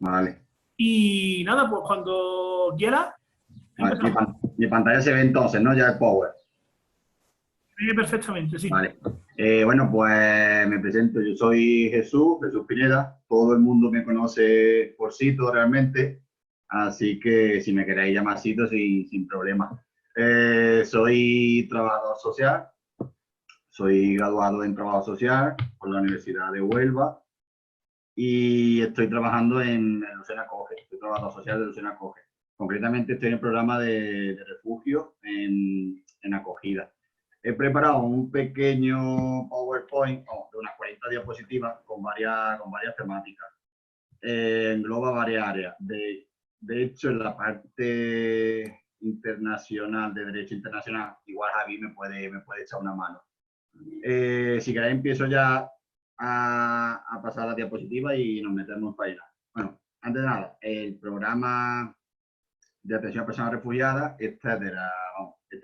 Vale. Y nada, pues cuando quieras, Vale. empezamos. Mi pantalla se ve entonces, ¿no? Ya el Power. Se ve perfectamente, sí. Vale. Bueno, pues me presento. Yo soy Jesús, Jesús Pineda. Todo el mundo me conoce por Sito realmente. Así que si me queréis llamar Sito, sin problema. Soy trabajador social. Soy graduado en trabajo social por la Universidad de Huelva. Y estoy trabajando en Lucena Coge. Estoy trabajador social de Lucena Coge. Concretamente estoy en el programa de refugio en acogida. He preparado un pequeño PowerPoint de unas 40 diapositivas con varias temáticas. Engloba varias áreas. De hecho, en la parte internacional, de derecho internacional, igual Javi me puede echar una mano. Si queréis, empiezo ya a pasar la diapositiva y nos metemos en faena. Bueno, antes de nada, el programa de atención a personas refugiadas, esta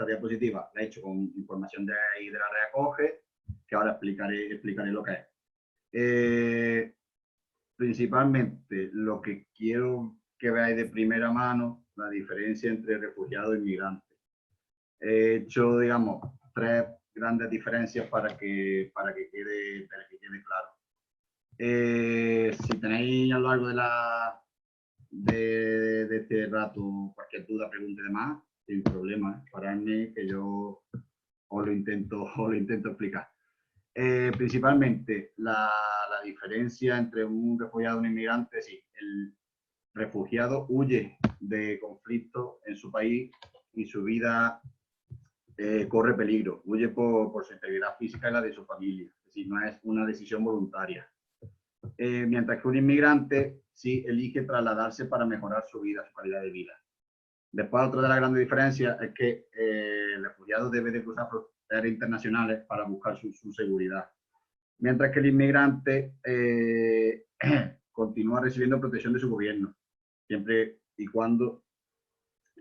diapositiva la he hecho con información de ahí de la red Acoge, que ahora explicaré lo que es. Principalmente lo que quiero que veáis de primera mano, la diferencia entre refugiado e inmigrante. He hecho, digamos, tres grandes diferencias para que quede claro. Si tenéis a lo largo de este rato cualquier duda, pregunta y demás, sin problema, paradme que yo os lo intento explicar. Principalmente la diferencia entre un refugiado y un inmigrante, sí, el refugiado huye de conflictos en su país y su vida corre peligro, huye por su integridad física y la de su familia, es decir, no es una decisión voluntaria. Mientras que un inmigrante sí elige trasladarse para mejorar su vida, su calidad de vida. Después, otra de las grandes diferencias es que el refugiado debe de cruzar fronteras internacionales para buscar su seguridad, mientras que el inmigrante continúa recibiendo protección de su gobierno, siempre y cuando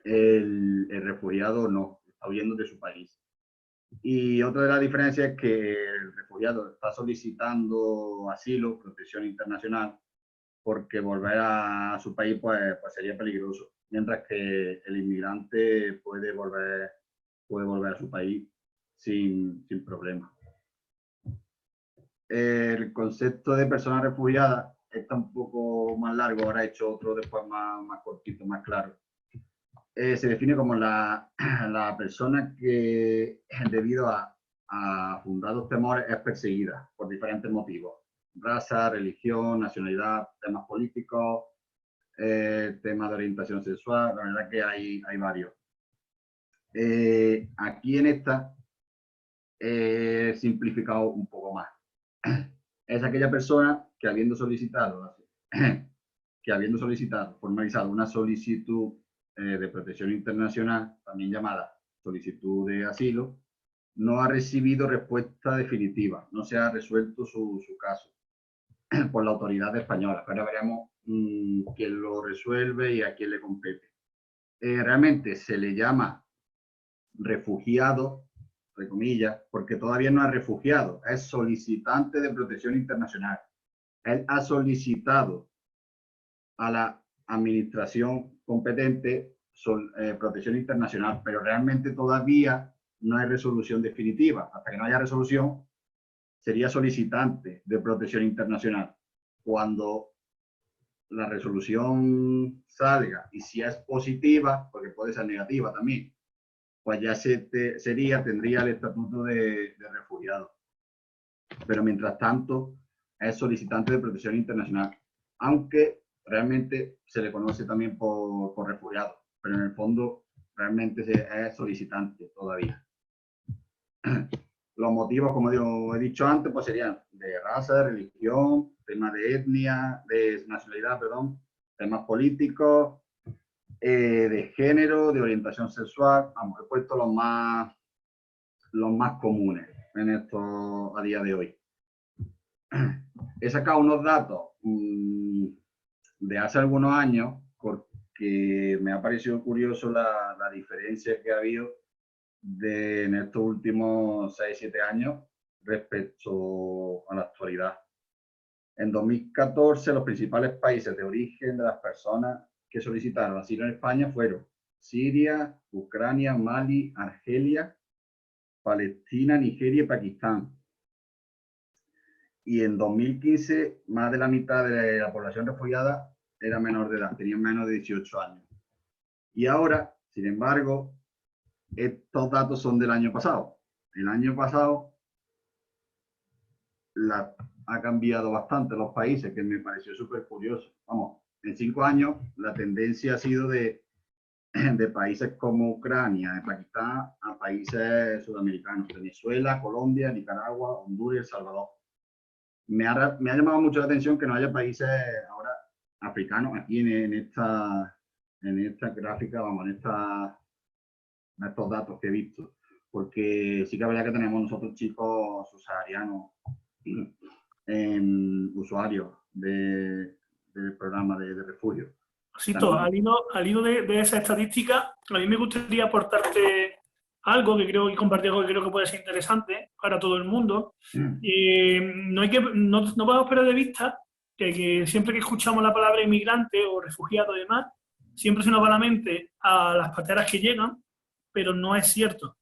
el refugiado no está huyendo de su país. Y otra de las diferencias es que el refugiado está solicitando asilo, protección internacional, porque volver a su país pues sería peligroso, mientras que el inmigrante puede volver a su país sin problema. El concepto de persona refugiada está un poco más largo, ahora he hecho otro después más cortito, más claro. Se define como la persona que debido a fundados temores es perseguida por diferentes motivos: raza, religión, nacionalidad, temas políticos, temas de orientación sexual. La verdad que hay varios. Aquí en esta he simplificado un poco más. Es aquella persona que habiendo solicitado formalizado una solicitud de protección internacional, también llamada solicitud de asilo, no ha recibido respuesta definitiva, no se ha resuelto su caso por la autoridad española. Ahora veremos quién lo resuelve y a quién le compete. Realmente se le llama refugiado, entre comillas, porque todavía no es refugiado, es solicitante de protección internacional. Él ha solicitado a la administración competente protección internacional, pero realmente todavía no hay resolución definitiva. Hasta que no haya resolución, sería solicitante de protección internacional. Cuando la resolución salga y si es positiva, porque puede ser negativa también, pues ya tendría el estatuto de refugiado. Pero mientras tanto es solicitante de protección internacional, aunque realmente se le conoce también por refugiado, pero en el fondo realmente es solicitante todavía. Los motivos, como he dicho antes, pues serían de raza, de religión, temas de etnia, de nacionalidad, perdón, temas políticos, de género, de orientación sexual. Vamos, he puesto los más comunes en esto a día de hoy. He sacado unos datos de hace algunos años porque me ha parecido curioso la diferencia que ha habido en estos últimos 6-7 años respecto a la actualidad. En 2014, los principales países de origen de las personas que solicitaron asilo en España fueron Siria, Ucrania, Mali, Argelia, Palestina, Nigeria y Pakistán. Y en 2015, más de la mitad de la población refugiada era menor de edad, tenían menos de 18 años. Y ahora, sin embargo, estos datos son del año pasado. El año pasado ha cambiado bastante los países, que me pareció súper curioso. Vamos, en 5 años la tendencia ha sido de países como Ucrania, de Pakistán, a países sudamericanos, Venezuela, Colombia, Nicaragua, Honduras y El Salvador. Me ha llamado mucho la atención que no haya países ahora africanos aquí en esta gráfica, vamos, en estos datos que he visto, porque sí que es verdad que tenemos nosotros chicos subsaharianos usuarios del programa de refugio. Sito, al hilo de esa estadística, a mí me gustaría aportarte algo que creo que compartir algo que creo que puede ser interesante para todo el mundo. No podemos perder de vista que siempre que escuchamos la palabra inmigrante o refugiado y demás, siempre se nos va a la mente a las pateras que llegan, pero no es cierto.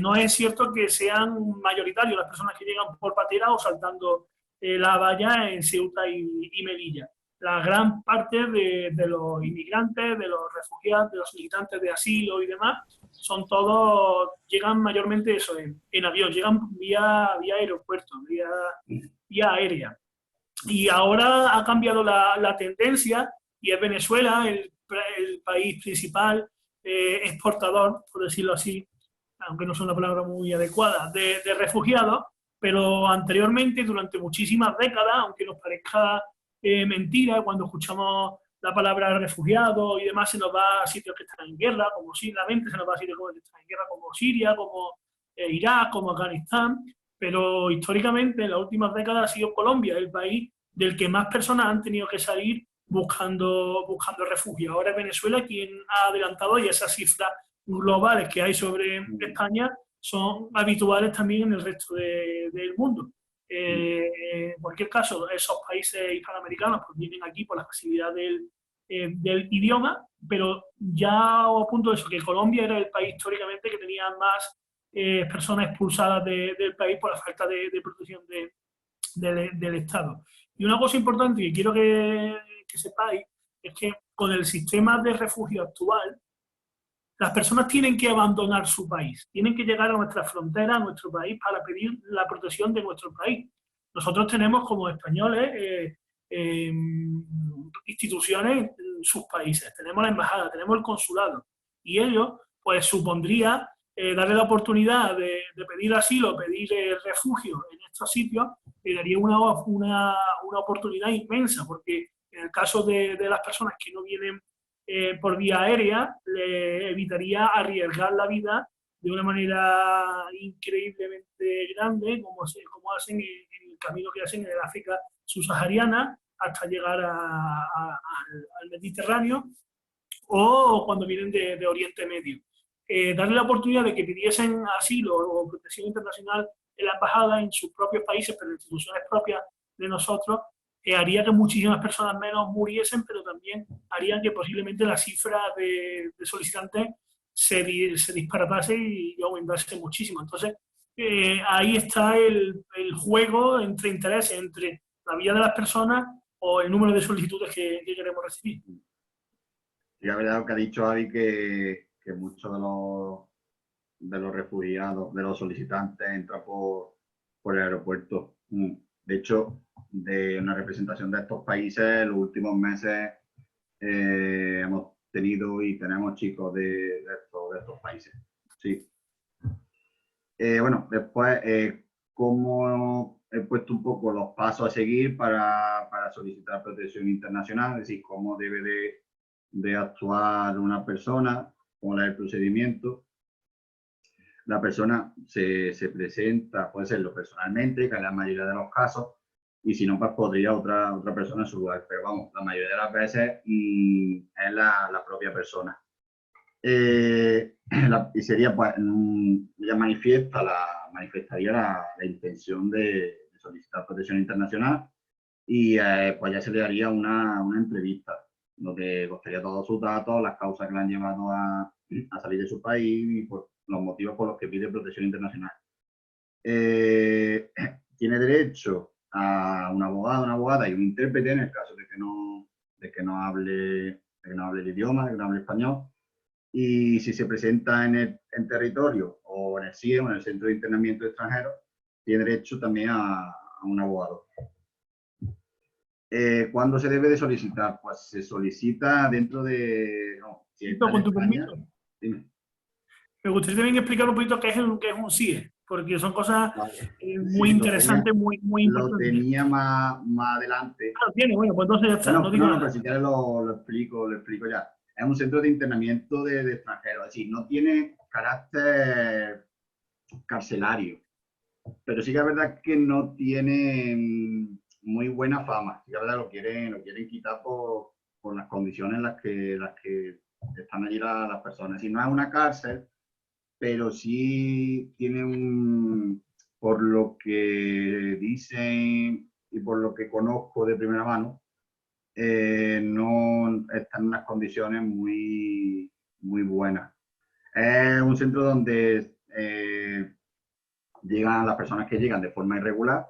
No es cierto que sean mayoritarios las personas que llegan por patera o saltando la valla en Ceuta y Melilla. La gran parte de los inmigrantes, de los refugiados, de los solicitantes de asilo y demás, llegan mayormente eso, en avión, llegan vía aeropuerto, vía aérea. Y ahora ha cambiado la tendencia y es Venezuela el país principal exportador, por decirlo así, aunque no es una palabra muy adecuada, de refugiados, pero anteriormente, durante muchísimas décadas, aunque nos parezca mentira, cuando escuchamos la palabra refugiado y demás, se nos va a sitios que están en guerra, como simplemente se nos va a sitios que están en guerra, como Siria, como Irak, como Afganistán, pero históricamente en las últimas décadas ha sido Colombia el país del que más personas han tenido que salir buscando refugio. Ahora es Venezuela quien ha adelantado, y esas cifras globales que hay sobre España son habituales también en el resto del mundo. En cualquier caso, esos países hispanoamericanos pues vienen aquí por la facilidad del idioma, pero ya os apunto eso, que Colombia era el país históricamente que tenía más personas expulsadas del país por la falta de protección del Estado. Y una cosa importante que quiero que sepáis es que con el sistema de refugio actual, las personas tienen que abandonar su país, tienen que llegar a nuestra frontera, a nuestro país, para pedir la protección de nuestro país. Nosotros tenemos como españoles instituciones en sus países, tenemos la embajada, tenemos el consulado, y ello pues supondría darle la oportunidad de pedir asilo, pedir refugio en estos sitios, le daría una oportunidad inmensa, porque en el caso de las personas que no vienen por vía aérea, le evitaría arriesgar la vida de una manera increíblemente grande, como hacen en el camino que hacen en el África subsahariana hasta llegar al Mediterráneo, o cuando vienen de Oriente Medio. Darle la oportunidad de que pidiesen asilo o protección internacional en la embajada en sus propios países, pero en instituciones propias de nosotros, haría que muchísimas personas menos muriesen, pero también haría que posiblemente la cifra de solicitantes se disparatase y aumentase muchísimo. Entonces, ahí está el juego entre intereses, entre la vida de las personas o el número de solicitudes que queremos recibir. Y la verdad que ha dicho Avi que muchos de los refugiados, de los solicitantes, entran por el aeropuerto. De hecho, de una representación de estos países, en los últimos meses hemos tenido y tenemos chicos de estos países. Sí. Bueno, después, cómo he puesto un poco los pasos a seguir para solicitar protección internacional, es decir, cómo debe de actuar una persona, cómo es el procedimiento. La persona se presenta, puede serlo personalmente, que en la mayoría de los casos, y si no, pues podría otra persona en su lugar. Pero vamos, la mayoría de las veces es la propia persona. Y sería, pues, ella manifestaría la intención de solicitar protección internacional, y pues ya se le haría una entrevista donde costaría todos sus datos, las causas que le han llevado a salir de su país y pues, los motivos por los que pide protección internacional. Tiene derecho a un abogado, una abogada y un intérprete en el caso de que no hable el idioma, de que no hable español. Y si se presenta en territorio o en el CIE o en el Centro de Internamiento de Extranjeros, tiene derecho también a un abogado. ¿Cuándo se debe de solicitar? Pues se solicita dentro de... No, si está en Con tu España, permiso, dime. me gustaría también explicar un poquito qué es un CIE, porque son cosas Vale. muy Sí, interesantes, muy lo importantes. tenía más adelante. Ah, tiene, bueno, pues entonces ya está, no Bueno, digo no, pero nada. si quieres lo explico ya. Es un centro de internamiento de extranjeros, es decir, no tiene carácter carcelario, pero sí que es verdad que no tiene muy buena fama. Sí que es verdad, lo quieren quitar por las condiciones en las que están allí las personas. Si no es una cárcel, pero sí tiene por lo que dicen y por lo que conozco de primera mano, no está en unas condiciones muy buenas. Es un centro donde llegan las personas que llegan de forma irregular,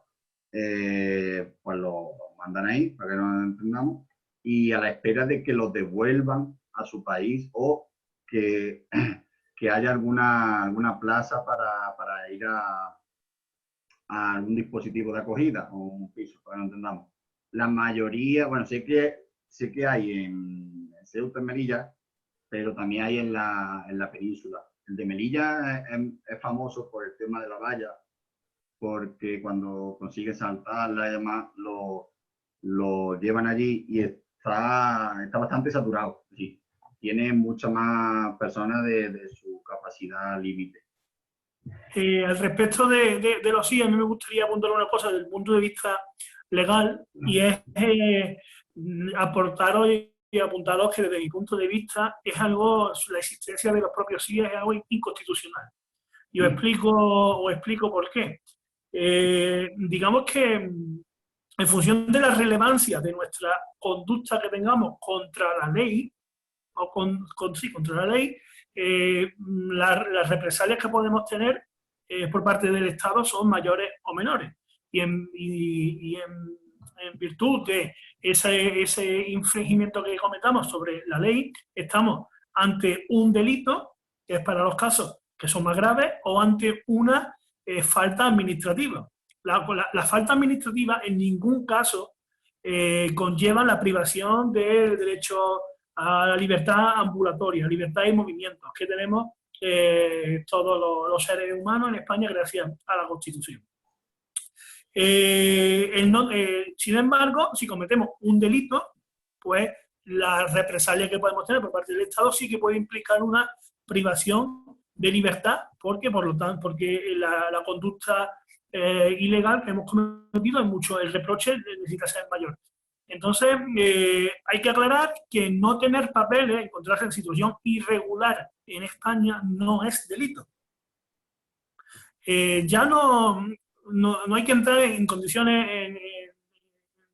pues lo mandan ahí para que nos entendamos, y a la espera de que los devuelvan a su país o que, que haya alguna plaza para ir a algún dispositivo de acogida o un piso, para que no entendamos. La mayoría, bueno, sé que hay en Ceuta, en Melilla, pero también hay en la península. El de Melilla es famoso por el tema de la valla, porque cuando consiguen saltarla y demás, lo llevan allí y está bastante saturado. Sí. Tiene muchas más personas de su capacidad límite. Al respecto de los CIE, a mí me gustaría apuntar una cosa desde el punto de vista legal, y es aportaros y apuntaros que desde mi punto de vista es algo, la existencia de los propios CIE es algo inconstitucional. Y os explico por qué. Digamos que en función de la relevancia de nuestra conducta que tengamos contra la ley, o contra la ley, las represalias que podemos tener por parte del Estado son mayores o menores. Y en virtud de ese infringimiento que cometamos sobre la ley, estamos ante un delito, que es para los casos que son más graves, o ante una falta administrativa. La falta administrativa en ningún caso conlleva la privación del derecho a la libertad ambulatoria, libertad de movimientos que tenemos todos los seres humanos en España gracias a la Constitución. Sin embargo, si cometemos un delito, pues la represalia que podemos tener por parte del Estado sí que puede implicar una privación de libertad, porque la conducta ilegal que hemos cometido es mucho, el reproche necesita ser mayor. Entonces, hay que aclarar que no tener papeles, encontrarse en situación irregular en España no es delito. Ya no hay que entrar en condiciones, en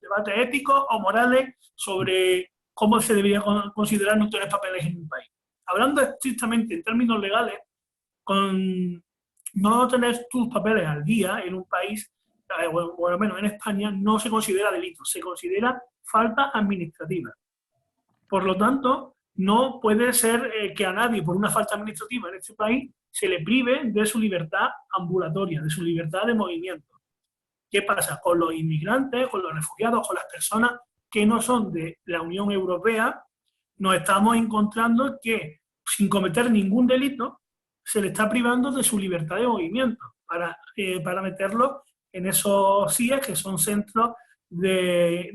debates éticos o morales sobre cómo se debería considerar no tener papeles en un país. Hablando estrictamente en términos legales, con no tener tus papeles al día en un país, o por lo menos en España, no se considera delito, se considera falta administrativa. Por lo tanto, no puede ser que a nadie por una falta administrativa en este país se le prive de su libertad ambulatoria, de su libertad de movimiento. ¿Qué pasa? Con los inmigrantes, con los refugiados, con las personas que no son de la Unión Europea, nos estamos encontrando que sin cometer ningún delito se le está privando de su libertad de movimiento para meterlo en esos CIE, que son centros de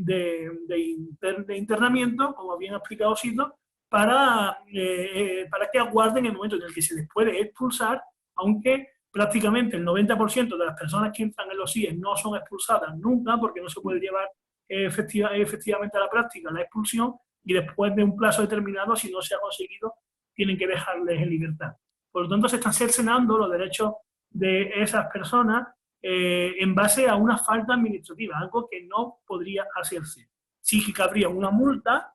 internamiento, como bien ha explicado Sito, para que aguarden el momento en el que se les puede expulsar, aunque prácticamente el 90% de las personas que entran en los CIE no son expulsadas nunca, porque no se puede llevar efectivamente a la práctica la expulsión, y después de un plazo determinado, si no se ha conseguido, tienen que dejarles en libertad. Por lo tanto, se están cercenando los derechos de esas personas en base a una falta administrativa, algo que no podría hacerse. Sí que cabría una multa,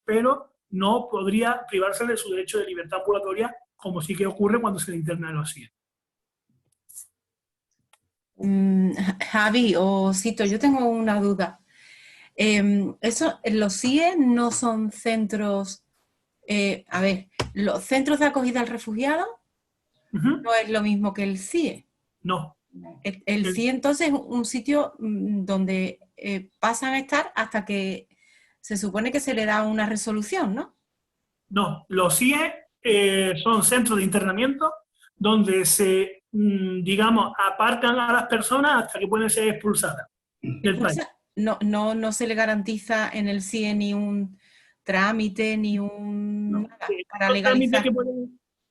pero no podría privarse de su derecho de libertad ambulatoria, como sí que ocurre cuando se le interna en los CIE. Javi o Cito, yo tengo una duda. Los CIE no son centros, a ver, los centros de acogida al refugiado no es lo mismo que el CIE. No. El CIE entonces es un sitio donde pasan a estar hasta que se supone que se le da una resolución, ¿no? No, los CIE son centros de internamiento donde se, digamos, apartan a las personas hasta que pueden ser expulsadas del país. No se le garantiza en el CIE ni un trámite, ni un... No. Nada, para legalizar.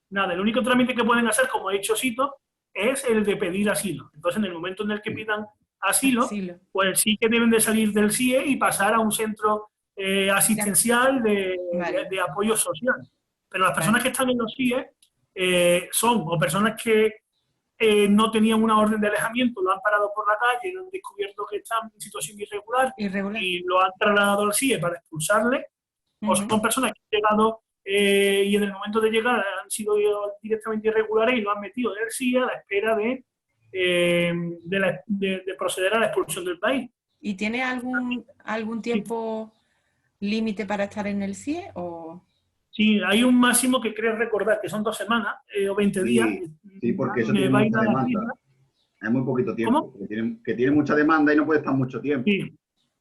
Nada, el único trámite que pueden hacer, como he dicho Cito, es el de pedir asilo. Entonces, en el momento en el que pidan asilo, pues sí que deben de salir del CIE y pasar a un centro asistencial de apoyo social. Pero las personas que están en los CIE son o personas que no tenían una orden de alejamiento, lo han parado por la calle, han descubierto que están en situación irregular. Y lo han trasladado al CIE para expulsarle, o son personas que han llegado y en el momento de llegar han sido directamente irregulares y lo han metido en el CIE a la espera de proceder a la expulsión del país. ¿Y tiene algún tiempo límite para estar en el CIE? O... Sí, hay un máximo que creo recordar, que son 2 semanas o 20 días. Sí, porque eso tiene mucha demanda. Hay muy poquito tiempo. Que tiene mucha demanda y no puede estar mucho tiempo. Sí.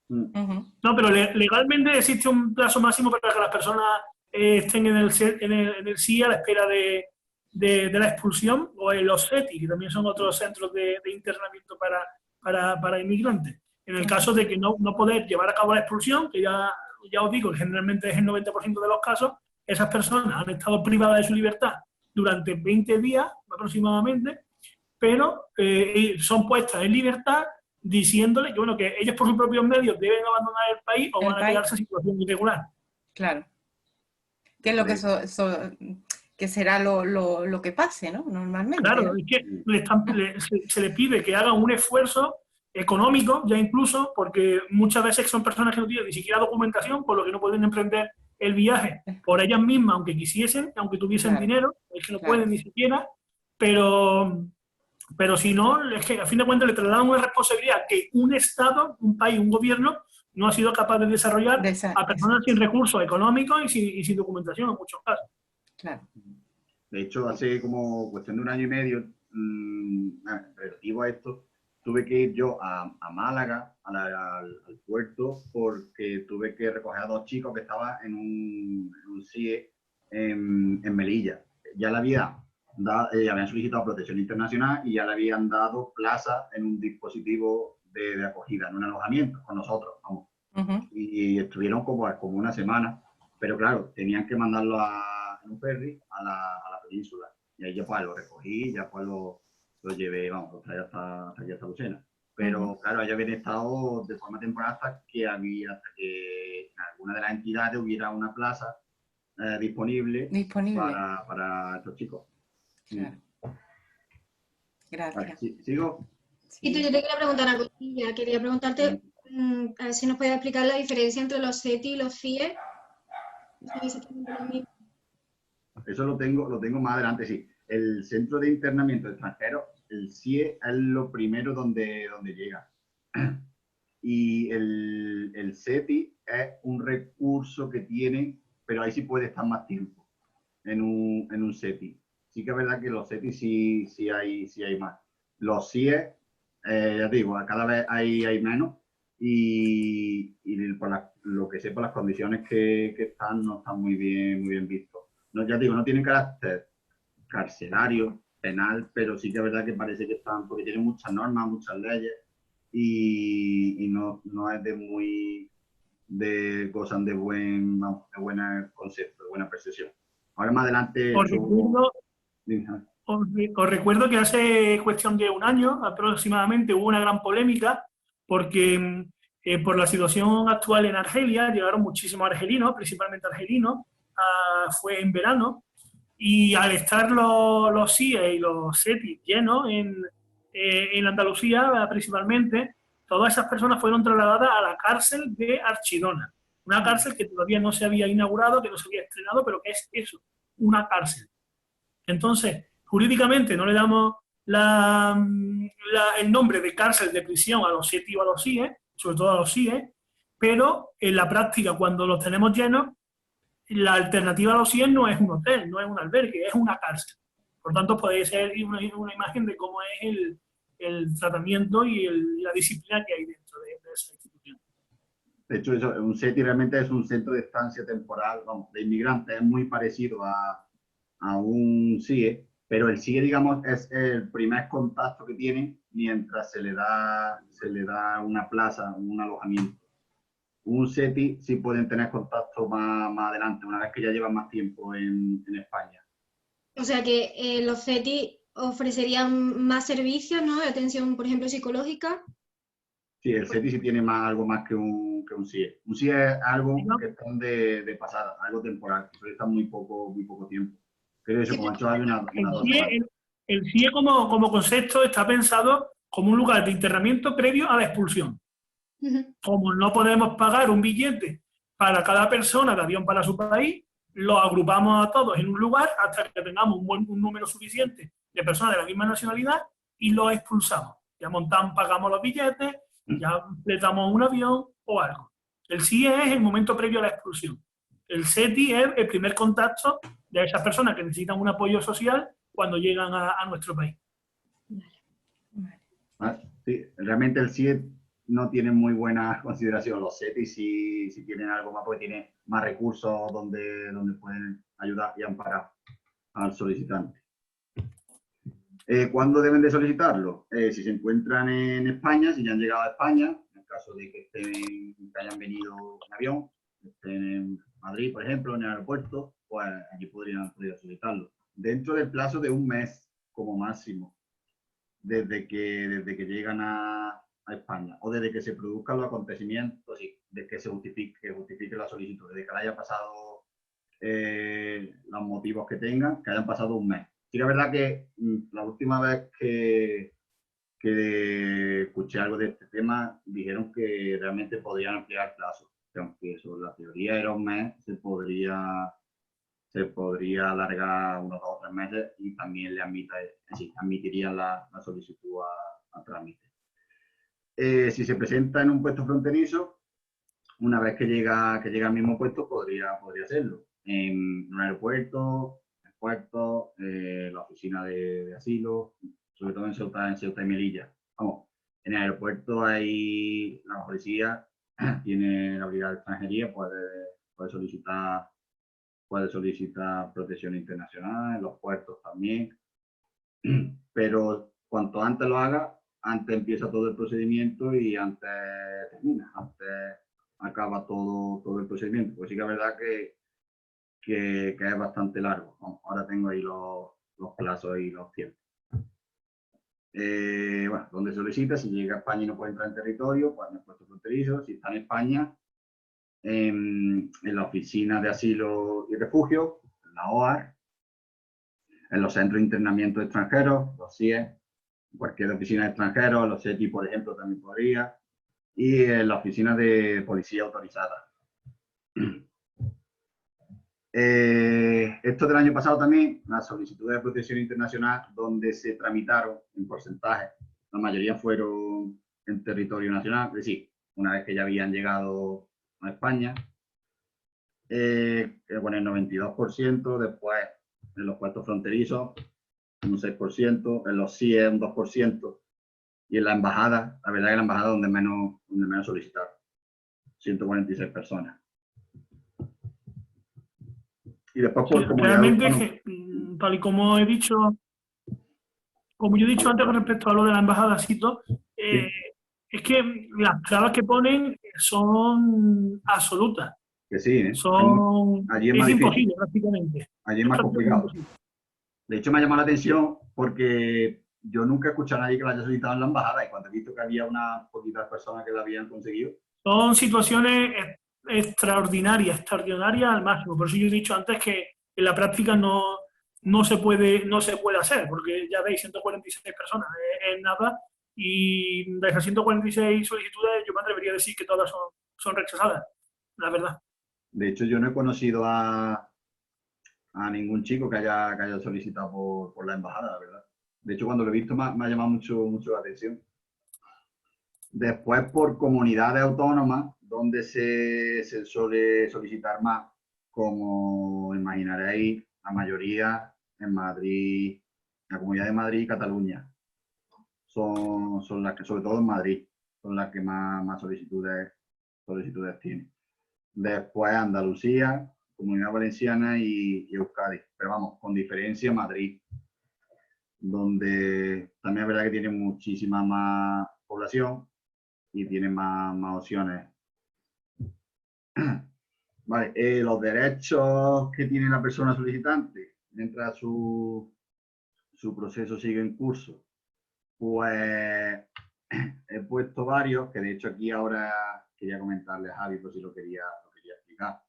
No, pero legalmente existe un plazo máximo para que las personas estén en el CIE a la espera de la expulsión, o en los CETI, que también son otros centros de internamiento para inmigrantes. En el caso de que no poder llevar a cabo la expulsión, que ya os digo que generalmente es el 90% de los casos, esas personas han estado privadas de su libertad durante 20 días aproximadamente, pero son puestas en libertad diciéndole que, bueno, que ellos por sus propios medios deben abandonar el país o van a quedarse en situación irregular. Claro. Que es lo que será lo que pase, ¿no? Normalmente. Claro, ¿no? es que se le pide que hagan un esfuerzo económico, ya incluso, porque muchas veces son personas que no tienen ni siquiera documentación, por lo que no pueden emprender el viaje por ellas mismas, aunque quisiesen, aunque tuviesen dinero, es que no pueden ni siquiera, pero si no, es que a fin de cuentas le trasladan una responsabilidad que un Estado, un país, un gobierno, no ha sido capaz de desarrollar a personas sin recursos económicos y sin documentación en muchos casos. Claro. De hecho, hace como cuestión de 1 año y medio, relativo a esto, tuve que ir yo a Málaga, al puerto, porque tuve que recoger a 2 chicos que estaban en un CIE en Melilla. Ya habían solicitado protección internacional y ya le habían dado plaza en un dispositivo de acogida, en un alojamiento con nosotros. Vamos. Y estuvieron como 1 semana, pero claro, tenían que mandarlo en un ferry a la península. Y ahí ya pues lo recogí, ya pues lo llevé, vamos, lo traía hasta aquí, hasta Lucena. Pero claro, ellos habían estado de forma temporal hasta que en alguna de las entidades hubiera una plaza disponible. Para estos chicos. Claro. Gracias. ¿Sigo? Sí. Y yo te quería preguntar una cosilla. Quería preguntarte a ver si nos puedes explicar la diferencia entre los CETI y los CIE. Eso lo tengo más adelante, sí. El Centro de Internamiento de Extranjeros, el CIE, es lo primero donde llega. Y el CETI es un recurso que tiene, pero ahí sí puede estar más tiempo en un CETI. Sí que es verdad que los CETI sí hay más. Los CIE, ya te digo, cada vez hay menos y por lo que sé, por las condiciones que están, no están muy bien vistos. No, ya te digo, no tienen carácter carcelario, penal, pero sí que es verdad que parece que están, porque tienen muchas normas, muchas leyes y no es gozan de buen concepto, de buena percepción. Ahora más adelante... Os recuerdo que hace cuestión de 1 año aproximadamente hubo una gran polémica porque por la situación actual en Argelia llegaron muchísimos argelinos, principalmente argelinos, fue en verano, y al estar los CIE y los CETI llenos en Andalucía, principalmente, todas esas personas fueron trasladadas a la cárcel de Archidona. Una cárcel que todavía no se había inaugurado, que no se había estrenado, pero que es eso, una cárcel. Entonces, jurídicamente no le damos el nombre de cárcel de prisión a los SETI o a los SIE, sobre todo a los SIE, pero en la práctica, cuando los tenemos llenos, la alternativa a los SIE no es un hotel, no es un albergue, es una cárcel. Por tanto, puede ser una imagen de cómo es el tratamiento y la disciplina que hay dentro de esa institución. De hecho, un SETI realmente es un centro de estancia temporal, vamos, de inmigrantes, es muy parecido a un SIE, pero el SIE, digamos, es el primer contacto que tiene mientras se le da una plaza, un alojamiento. Un SETI sí pueden tener contacto más adelante, una vez que ya llevan más tiempo en España. O sea que los CETI ofrecerían más servicios, ¿no? De atención, por ejemplo, psicológica. Sí, el SETI sí tiene algo más que un SIE. Un SIE es algo que están de pasada, algo temporal, que suele estar muy poco tiempo. Pero eso, como ha hecho, hay una El CIE como concepto está pensado como un lugar de internamiento previo a la expulsión. Como no podemos pagar un billete para cada persona de avión para su país, los agrupamos a todos en un lugar hasta que tengamos un número suficiente de personas de la misma nacionalidad y los expulsamos. Ya montamos, pagamos los billetes, ya le damos un avión o algo. El CIE es el momento previo a la expulsión. El SETI es el primer contacto de esas personas que necesitan un apoyo social cuando llegan a nuestro país. Sí, realmente el SIE no tiene muy buena consideración. Los SETI sí tienen algo más, porque tienen más recursos donde pueden ayudar y amparar al solicitante. ¿Cuándo deben de solicitarlo? Si se encuentran en España, si ya han llegado a España, en el caso de que hayan venido en avión, estén en Madrid, por ejemplo, en el aeropuerto, pues allí podrían solicitarlo. Dentro del plazo de un mes, como máximo, desde que llegan a España, o desde que se produzcan los acontecimientos, de que se justifique la solicitud, desde que le haya pasado los motivos que tengan, que hayan pasado un mes. Sí, la verdad que la última vez que escuché algo de este tema, dijeron que realmente podrían ampliar el plazo, que aunque eso, la teoría era un mes, se podría alargar unos 2 o 3 meses y también le admitirían la solicitud a trámite. Si se presenta en un puesto fronterizo, una vez que llega al mismo puesto, podría hacerlo. En un aeropuerto, en puerto, la oficina de asilo, sobre todo en Ceuta y Melilla. Vamos, en el aeropuerto hay la policía, tiene la brigada de extranjería, puede solicitar protección internacional, en los puertos también, pero cuanto antes lo haga, antes empieza todo el procedimiento y antes termina, antes acaba todo el procedimiento. Pues sí que es verdad que es bastante largo. Ahora tengo ahí los plazos y los tiempos. Bueno, donde solicita, si llega a España y no puede entrar en territorio, pues en el puesto fronterizo. Si está en España, en la oficina de asilo y refugio, en la OAR, en los centros de internamiento de extranjeros, los CIE, cualquier oficina de extranjeros, los SETI, por ejemplo, también podría, y en la oficina de policía autorizada. Esto del año pasado también, las solicitudes de protección internacional, donde se tramitaron en porcentaje, la mayoría fueron en territorio nacional, es decir, una vez que ya habían llegado a España, bueno, el 92%, después en los puestos fronterizos, un 6%, en los CIE un 2%, y en la embajada, la verdad que la embajada donde menos solicitaron, 146 personas. Y después, por realmente, tal y como yo he dicho antes con respecto a lo de la embajada, cito, es que las trabas que ponen son absolutas. Que sí, ¿eh? Allí es imposible, prácticamente. Allí es más complicado. De hecho, me ha llamado la atención porque yo nunca he escuchado a nadie que la haya solicitado en la embajada, y cuando he visto que había unas poquitas personas que la habían conseguido. Son situaciones extraordinarias al máximo. Por eso yo he dicho antes que en la práctica no no se puede hacer, porque ya veis, 146 personas es nada, y de esas 146 solicitudes yo me atrevería a decir que todas son rechazadas, la verdad. De hecho, yo no he conocido a ningún chico que haya solicitado por la embajada, la verdad. De hecho, cuando lo he visto me ha llamado mucho la atención. Después, por comunidades autónomas, donde se suele solicitar más, como imaginaréis, la mayoría en Madrid, la Comunidad de Madrid y Cataluña. Son las que, sobre todo en Madrid, son las que más solicitudes tienen. Después Andalucía, Comunidad Valenciana y Euskadi. Pero vamos, con diferencia Madrid, donde también es verdad que tiene muchísima más población y tiene más opciones. Vale, los derechos que tiene la persona solicitante mientras su proceso sigue en curso, pues he puesto varios, que de hecho aquí ahora quería comentarle a Javi por si lo quería explicar.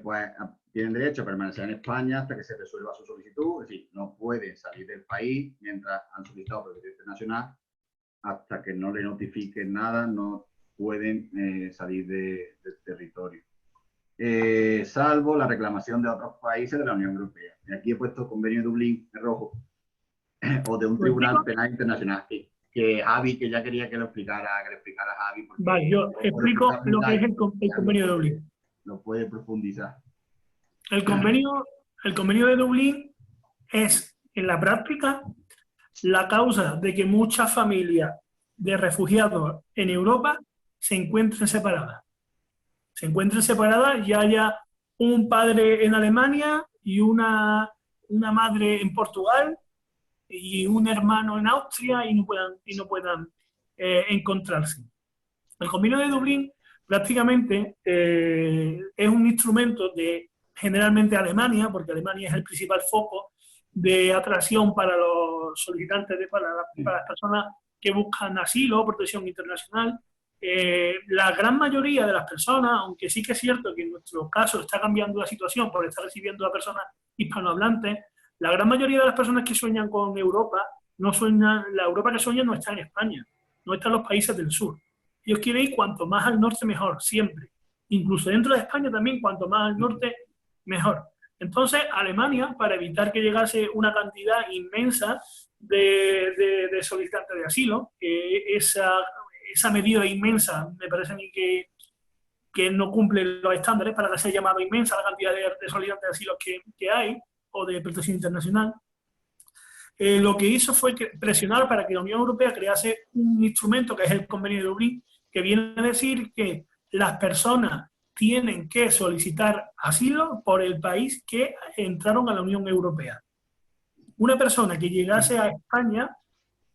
Pues tienen derecho a permanecer en España hasta que se resuelva su solicitud, es decir, no pueden salir del país mientras han solicitado protección internacional, hasta que no le notifiquen nada, no pueden salir del territorio. Salvo la reclamación de otros países de la Unión Europea. Y aquí he puesto el convenio de Dublín en rojo, o de un tribunal penal internacional, que Javi, que ya quería que lo explicara Javi. Vale, yo explico lo que es el convenio de Dublín. Lo puede profundizar. El convenio de Dublín es, en la práctica, la causa de que muchas familias de refugiados en Europa se encuentren separadas. Se encuentren separadas y haya un padre en Alemania y una madre en Portugal y un hermano en Austria y no puedan encontrarse. El convenio de Dublín prácticamente es un instrumento de generalmente Alemania, porque Alemania es el principal foco de atracción para los solicitantes, para las personas que buscan asilo o protección internacional. La gran mayoría de las personas, aunque sí que es cierto que en nuestro caso está cambiando la situación por estar recibiendo a personas hispanohablantes, la gran mayoría de las personas que sueñan con Europa, la Europa que sueñan no está en España, no está en los países del sur. Ellos quieren ir cuanto más al norte mejor, siempre. Incluso dentro de España también, cuanto más al norte mejor. Entonces, Alemania, para evitar que llegase una cantidad inmensa de solicitantes de asilo, esa medida inmensa me parece a mí que no cumple los estándares para que sea llamado inmensa la cantidad de solicitantes de asilo que hay, o de protección internacional, lo que hizo fue presionar para que la Unión Europea crease un instrumento que es el Convenio de Dublín, que viene a decir que las personas tienen que solicitar asilo por el país que entraron a la Unión Europea. Una persona que llegase a España,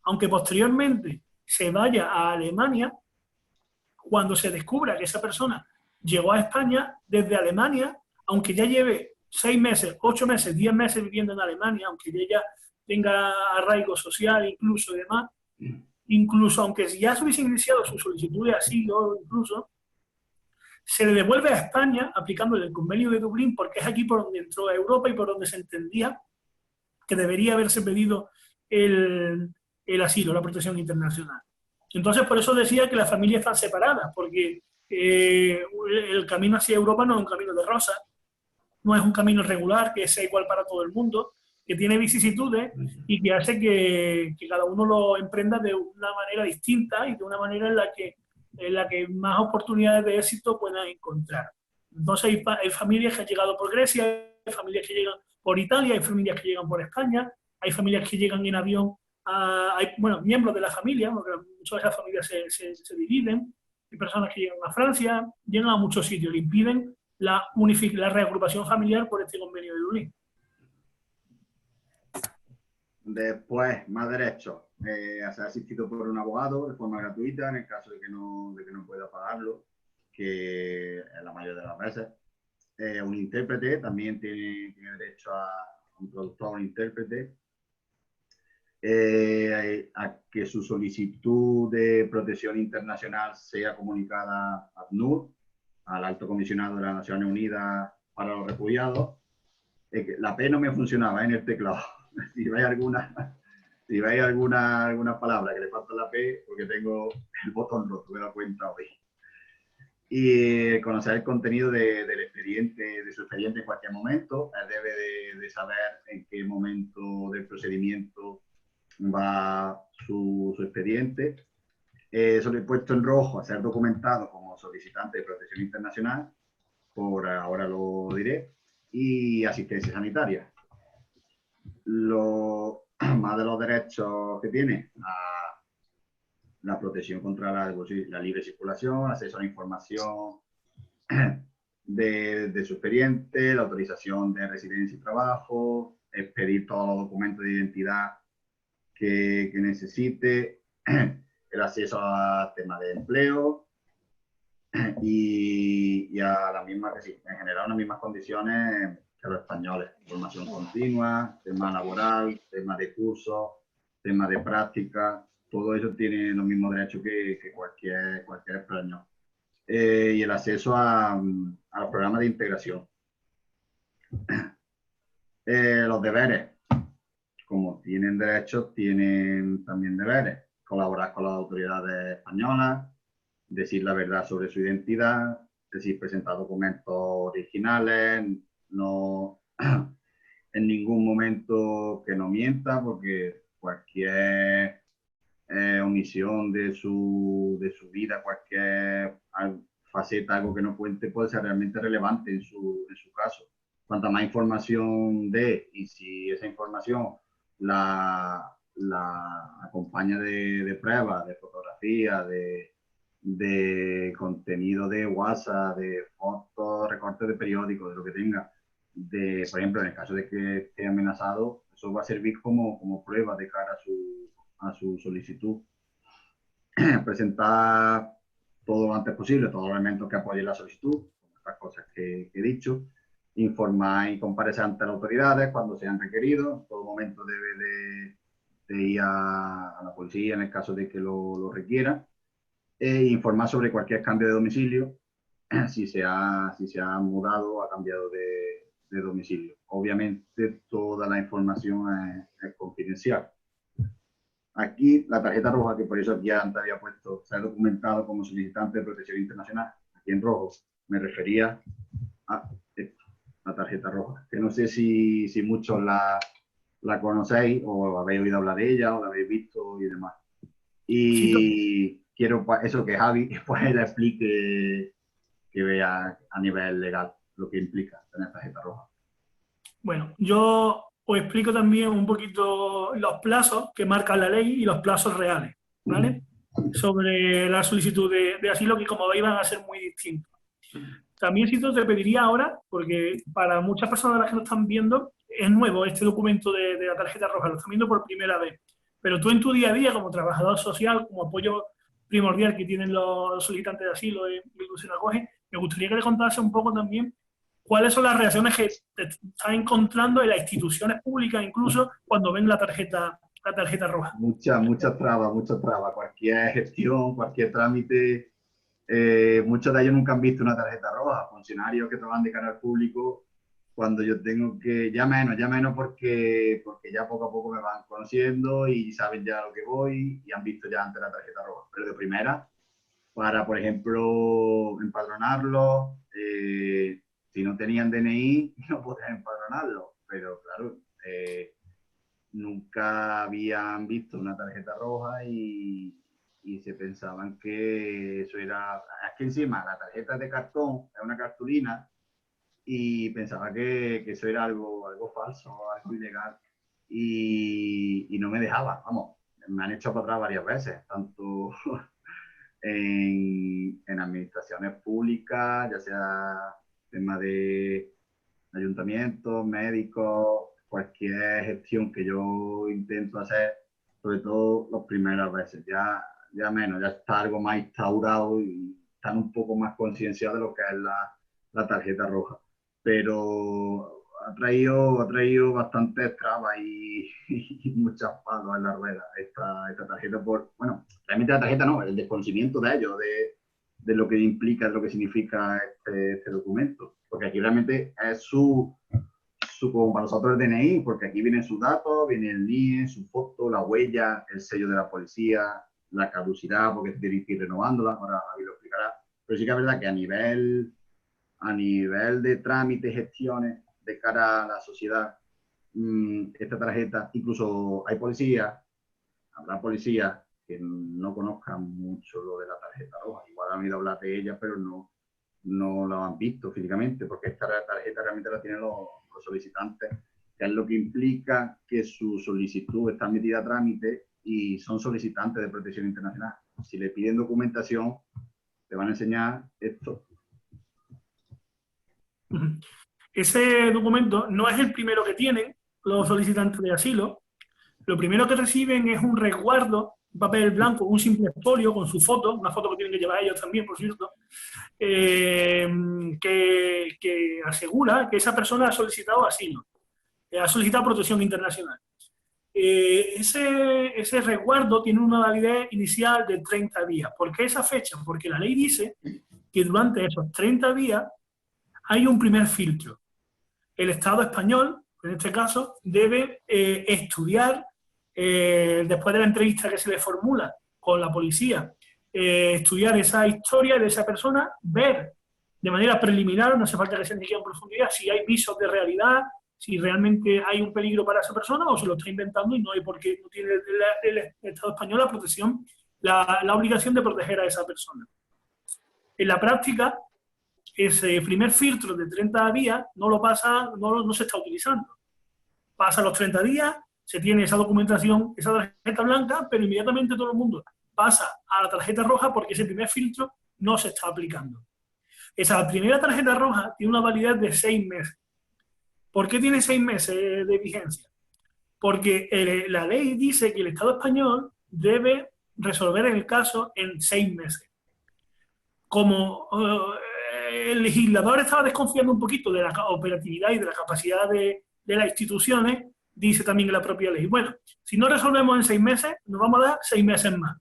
aunque posteriormente se vaya a Alemania, cuando se descubra que esa persona llegó a España desde Alemania, aunque ya lleve 6 meses, 8 meses, 10 meses viviendo en Alemania, aunque ella tenga arraigo social incluso y demás, incluso aunque ya se hubiese iniciado su solicitud de asilo, incluso, se le devuelve a España aplicándole el convenio de Dublín, porque es aquí por donde entró a Europa y por donde se entendía que debería haberse pedido el asilo, la protección internacional. Entonces, por eso decía que las familias están separadas, porque el camino hacia Europa no es un camino de rosa, no es un camino regular que sea igual para todo el mundo, que tiene vicisitudes y que hace que cada uno lo emprenda de una manera distinta y de una manera en la que más oportunidades de éxito puedan encontrar. Entonces hay familias que han llegado por Grecia, hay familias que llegan por Italia, hay familias que llegan por España, hay familias que llegan en avión, hay miembros de la familia, porque muchas de esas familias se dividen, hay personas que llegan a Francia, llegan a muchos sitios, le impiden la reagrupación familiar por este convenio de Dublín. Después, más derechos. Ser asistido por un abogado de forma gratuita en el caso de que no pueda pagarlo, que es la mayoría de las veces. Un intérprete también tiene derecho a un traductor o un intérprete. A que su solicitud de protección internacional sea comunicada a ACNUR, al Alto Comisionado de las Naciones Unidas para los Refugiados. La P no me funcionaba en el teclado. Si veis alguna palabra que le falta la P, porque tengo el botón roto, me lo cuenta hoy. Y conocer el contenido del expediente, de su expediente en cualquier momento. Él debe de saber en qué momento del procedimiento va su expediente. Eso lo he puesto en rojo, a ser documentado como solicitante de protección internacional, por ahora lo diré, y asistencia sanitaria. Más de los derechos que tiene, la protección contra la libre circulación, acceso a la información de su expediente, la autorización de residencia y trabajo, expedir todos los documentos de identidad que necesite, el acceso a temas de empleo y a la misma, en general, las mismas condiciones que los españoles. Formación continua, tema laboral, tema de cursos, tema de práctica, todo eso tiene los mismos derechos que cualquier español. Y el acceso a los programas de integración. Los deberes. Como tienen derechos, tienen también deberes. Colaborar con las autoridades españolas, decir la verdad sobre su identidad, decir presentar documentos originales, no en ningún momento que no mienta, porque cualquier omisión de su vida, cualquier faceta, algo que no cuente, puede ser realmente relevante en su caso. Cuanta más información dé, y si esa información la acompaña de pruebas, de fotografías, de contenido de WhatsApp, de fotos, recortes de periódicos, de lo que tenga, por ejemplo, en el caso de que esté amenazado, eso va a servir como prueba de cara a su solicitud. Presentar todo lo antes posible, todos los elementos que apoyen la solicitud, estas cosas que he dicho, informar y comparecer ante las autoridades cuando sean requeridos. En todo momento debe de ir a la policía en el caso de que lo requiera, e informar sobre cualquier cambio de domicilio, si se ha mudado o ha cambiado de domicilio. Obviamente toda la información es confidencial. Aquí la tarjeta roja, que por eso ya antes había puesto, se ha documentado como solicitante de protección internacional, aquí en rojo, me refería a la tarjeta roja, que no sé si muchos la conocéis o habéis oído hablar de ella o la habéis visto y demás. Y quiero eso que Javi pues le explique, que vea a nivel legal lo que implica tener tarjeta roja. Bueno, yo os explico también un poquito los plazos que marca la ley y los plazos reales, ¿vale? Sobre la solicitud de asilo, que como veis van a ser muy distintos. También si te pediría ahora, porque para muchas personas de las que nos están viendo, es nuevo este documento de la tarjeta roja, lo están viendo por primera vez. Pero tú en tu día a día, como trabajador social, como apoyo primordial que tienen los solicitantes de asilo de Inclusión Acoge, me gustaría que le contase un poco también cuáles son las reacciones que te estás encontrando en las instituciones públicas, incluso cuando ven la tarjeta roja. Muchas trabas. Cualquier gestión, cualquier trámite, muchos de ellos nunca han visto una tarjeta roja. Funcionarios que trabajan de cara al público, cuando yo tengo que, ya menos porque ya poco a poco me van conociendo y saben ya a lo que voy y han visto ya antes la tarjeta roja. Pero de primera, para, por ejemplo, empadronarlo, si no tenían DNI, no podían empadronarlo. Pero claro, nunca habían visto una tarjeta roja y se pensaban que eso era... Es que encima la tarjeta de cartón es una cartulina y pensaba que eso era algo falso, algo ilegal. Y no me dejaba, vamos, me han hecho para atrás varias veces, tanto en administraciones públicas, ya sea tema de ayuntamientos, médicos, cualquier gestión que yo intento hacer, sobre todo las primeras veces, ya menos, ya está algo más instaurado y están un poco más concienciados de lo que es la tarjeta roja. Pero ha traído bastantes trabas y muchas palos en la rueda esta tarjeta. Bueno, realmente la tarjeta no, el desconocimiento de ellos, de lo que implica, de lo que significa este documento. Porque aquí realmente es su como para nosotros el DNI, porque aquí vienen sus datos, viene el NIE, su foto, la huella, el sello de la policía, la caducidad, porque tiene que ir renovándola, ahora Javi lo explicará. Pero sí que es verdad que a nivel de trámites, gestiones de cara a la sociedad, esta tarjeta, incluso habrá policías que no conozcan mucho lo de la tarjeta roja, igual han oído hablar de ella, pero no lo han visto físicamente, porque esta tarjeta realmente la tienen los solicitantes, que es lo que implica que su solicitud está metida a trámite y son solicitantes de protección internacional. Si le piden documentación, te van a enseñar esto. Ese documento no es el primero que tienen los solicitantes de asilo. Lo primero que reciben es un resguardo, un papel blanco, un simple folio con su foto, una foto que tienen que llevar ellos también, por cierto, que asegura que esa persona ha solicitado asilo, ha solicitado protección internacional. Ese resguardo tiene una validez inicial de 30 días. ¿Por qué esa fecha? Porque la ley dice que durante esos 30 días hay un primer filtro. El Estado español, en este caso, debe estudiar, después de la entrevista que se le formula con la policía, estudiar esa historia de esa persona, ver de manera preliminar, no hace falta que se indique en profundidad, si hay visos de realidad, si realmente hay un peligro para esa persona o se lo está inventando y no hay por qué, no tiene el Estado español la protección, la obligación de proteger a esa persona. En la práctica, ese primer filtro de 30 días no se está utilizando. Pasan los 30 días, se tiene esa documentación, esa tarjeta blanca, pero inmediatamente todo el mundo pasa a la tarjeta roja porque ese primer filtro no se está aplicando. Esa primera tarjeta roja tiene una validez de 6 meses. ¿Por qué tiene 6 meses de vigencia? Porque la ley dice que el Estado español debe resolver el caso en 6 meses. Como el legislador estaba desconfiando un poquito de la operatividad y de la capacidad de las instituciones, dice también la propia ley. Bueno, si no resolvemos en 6 meses, nos vamos a dar 6 meses más.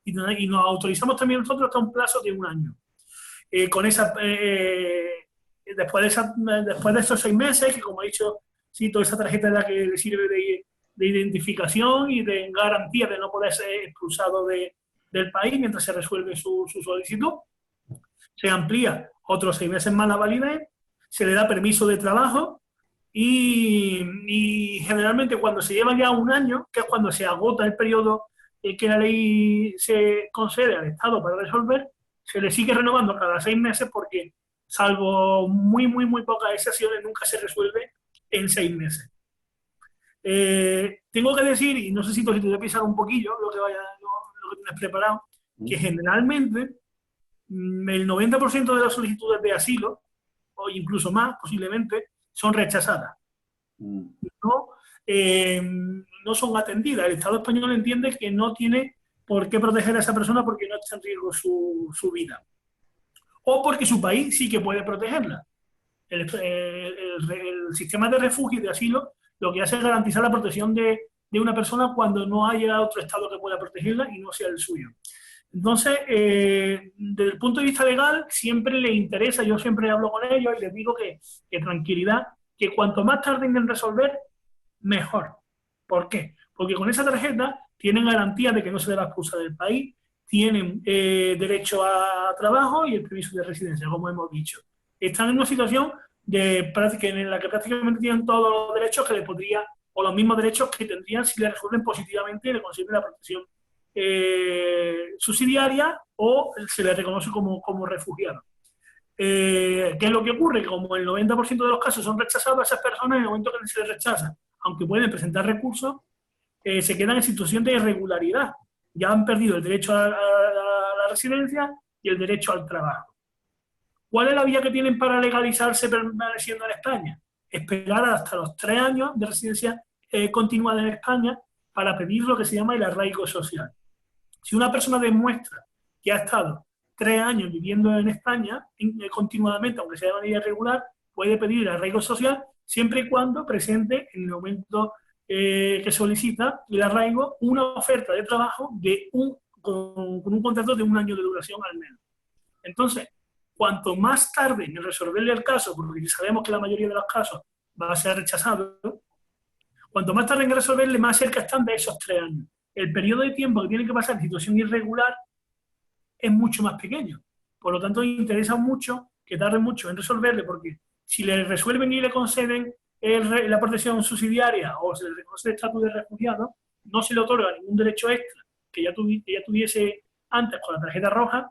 Y nos autorizamos también nosotros hasta un plazo de 1 año. Después de esos 6 meses, que como he dicho, sí, toda esa tarjeta es la que le sirve de identificación y de garantía de no poder ser expulsado del país mientras se resuelve su solicitud. Se amplía otros 6 meses más la validez, se le da permiso de trabajo y generalmente cuando se lleva ya 1 año, que es cuando se agota el periodo que la ley se concede al Estado para resolver, se le sigue renovando cada 6 meses porque, salvo muy pocas excepciones, nunca se resuelve en 6 meses. Tengo que decir, y no sé si te voy a pisar un poquillo lo que tienes preparado, que generalmente el 90% de las solicitudes de asilo, o incluso más posiblemente, son rechazadas. No son atendidas. El Estado español entiende que no tiene por qué proteger a esa persona porque no está en riesgo su vida. O porque su país sí que puede protegerla. El sistema de refugio y de asilo lo que hace es garantizar la protección de una persona cuando no haya otro Estado que pueda protegerla y no sea el suyo. Entonces, desde el punto de vista legal, siempre le interesa, yo siempre hablo con ellos y les digo que tranquilidad, que cuanto más tarden en resolver, mejor. ¿Por qué? Porque con esa tarjeta tienen garantía de que no se les va a expulsar del país, tienen derecho a trabajo y el permiso de residencia, como hemos dicho. Están en una situación en la que prácticamente tienen todos los derechos que les podría, o los mismos derechos que tendrían si le resuelven positivamente y le consiguen la protección subsidiaria o se les reconoce como refugiado. ¿Qué es lo que ocurre? Como el 90% de los casos son rechazados, esas personas en el momento que se les rechaza, aunque pueden presentar recursos, se quedan en situación de irregularidad. Ya han perdido el derecho a la residencia y el derecho al trabajo. ¿Cuál es la vía que tienen para legalizarse permaneciendo en España? Esperar hasta los 3 años de residencia continuada en España para pedir lo que se llama el arraigo social. Si una persona demuestra que ha estado 3 años viviendo en España continuadamente, aunque sea de manera irregular, puede pedir el arraigo social siempre y cuando presente en el momento que solicita el arraigo una oferta de trabajo con un contrato de 1 año de duración al menos. Entonces, cuanto más tarde en resolverle el caso, porque sabemos que la mayoría de los casos va a ser rechazado. Cuanto más tarden en resolverle, más cerca están de esos 3 años. El periodo de tiempo que tiene que pasar en situación irregular es mucho más pequeño. Por lo tanto, interesa mucho que tarden mucho en resolverle, porque si le resuelven y le conceden la protección subsidiaria o se le reconoce el estatus de refugiado, no se le otorga ningún derecho extra que ya tuviese antes con la tarjeta roja,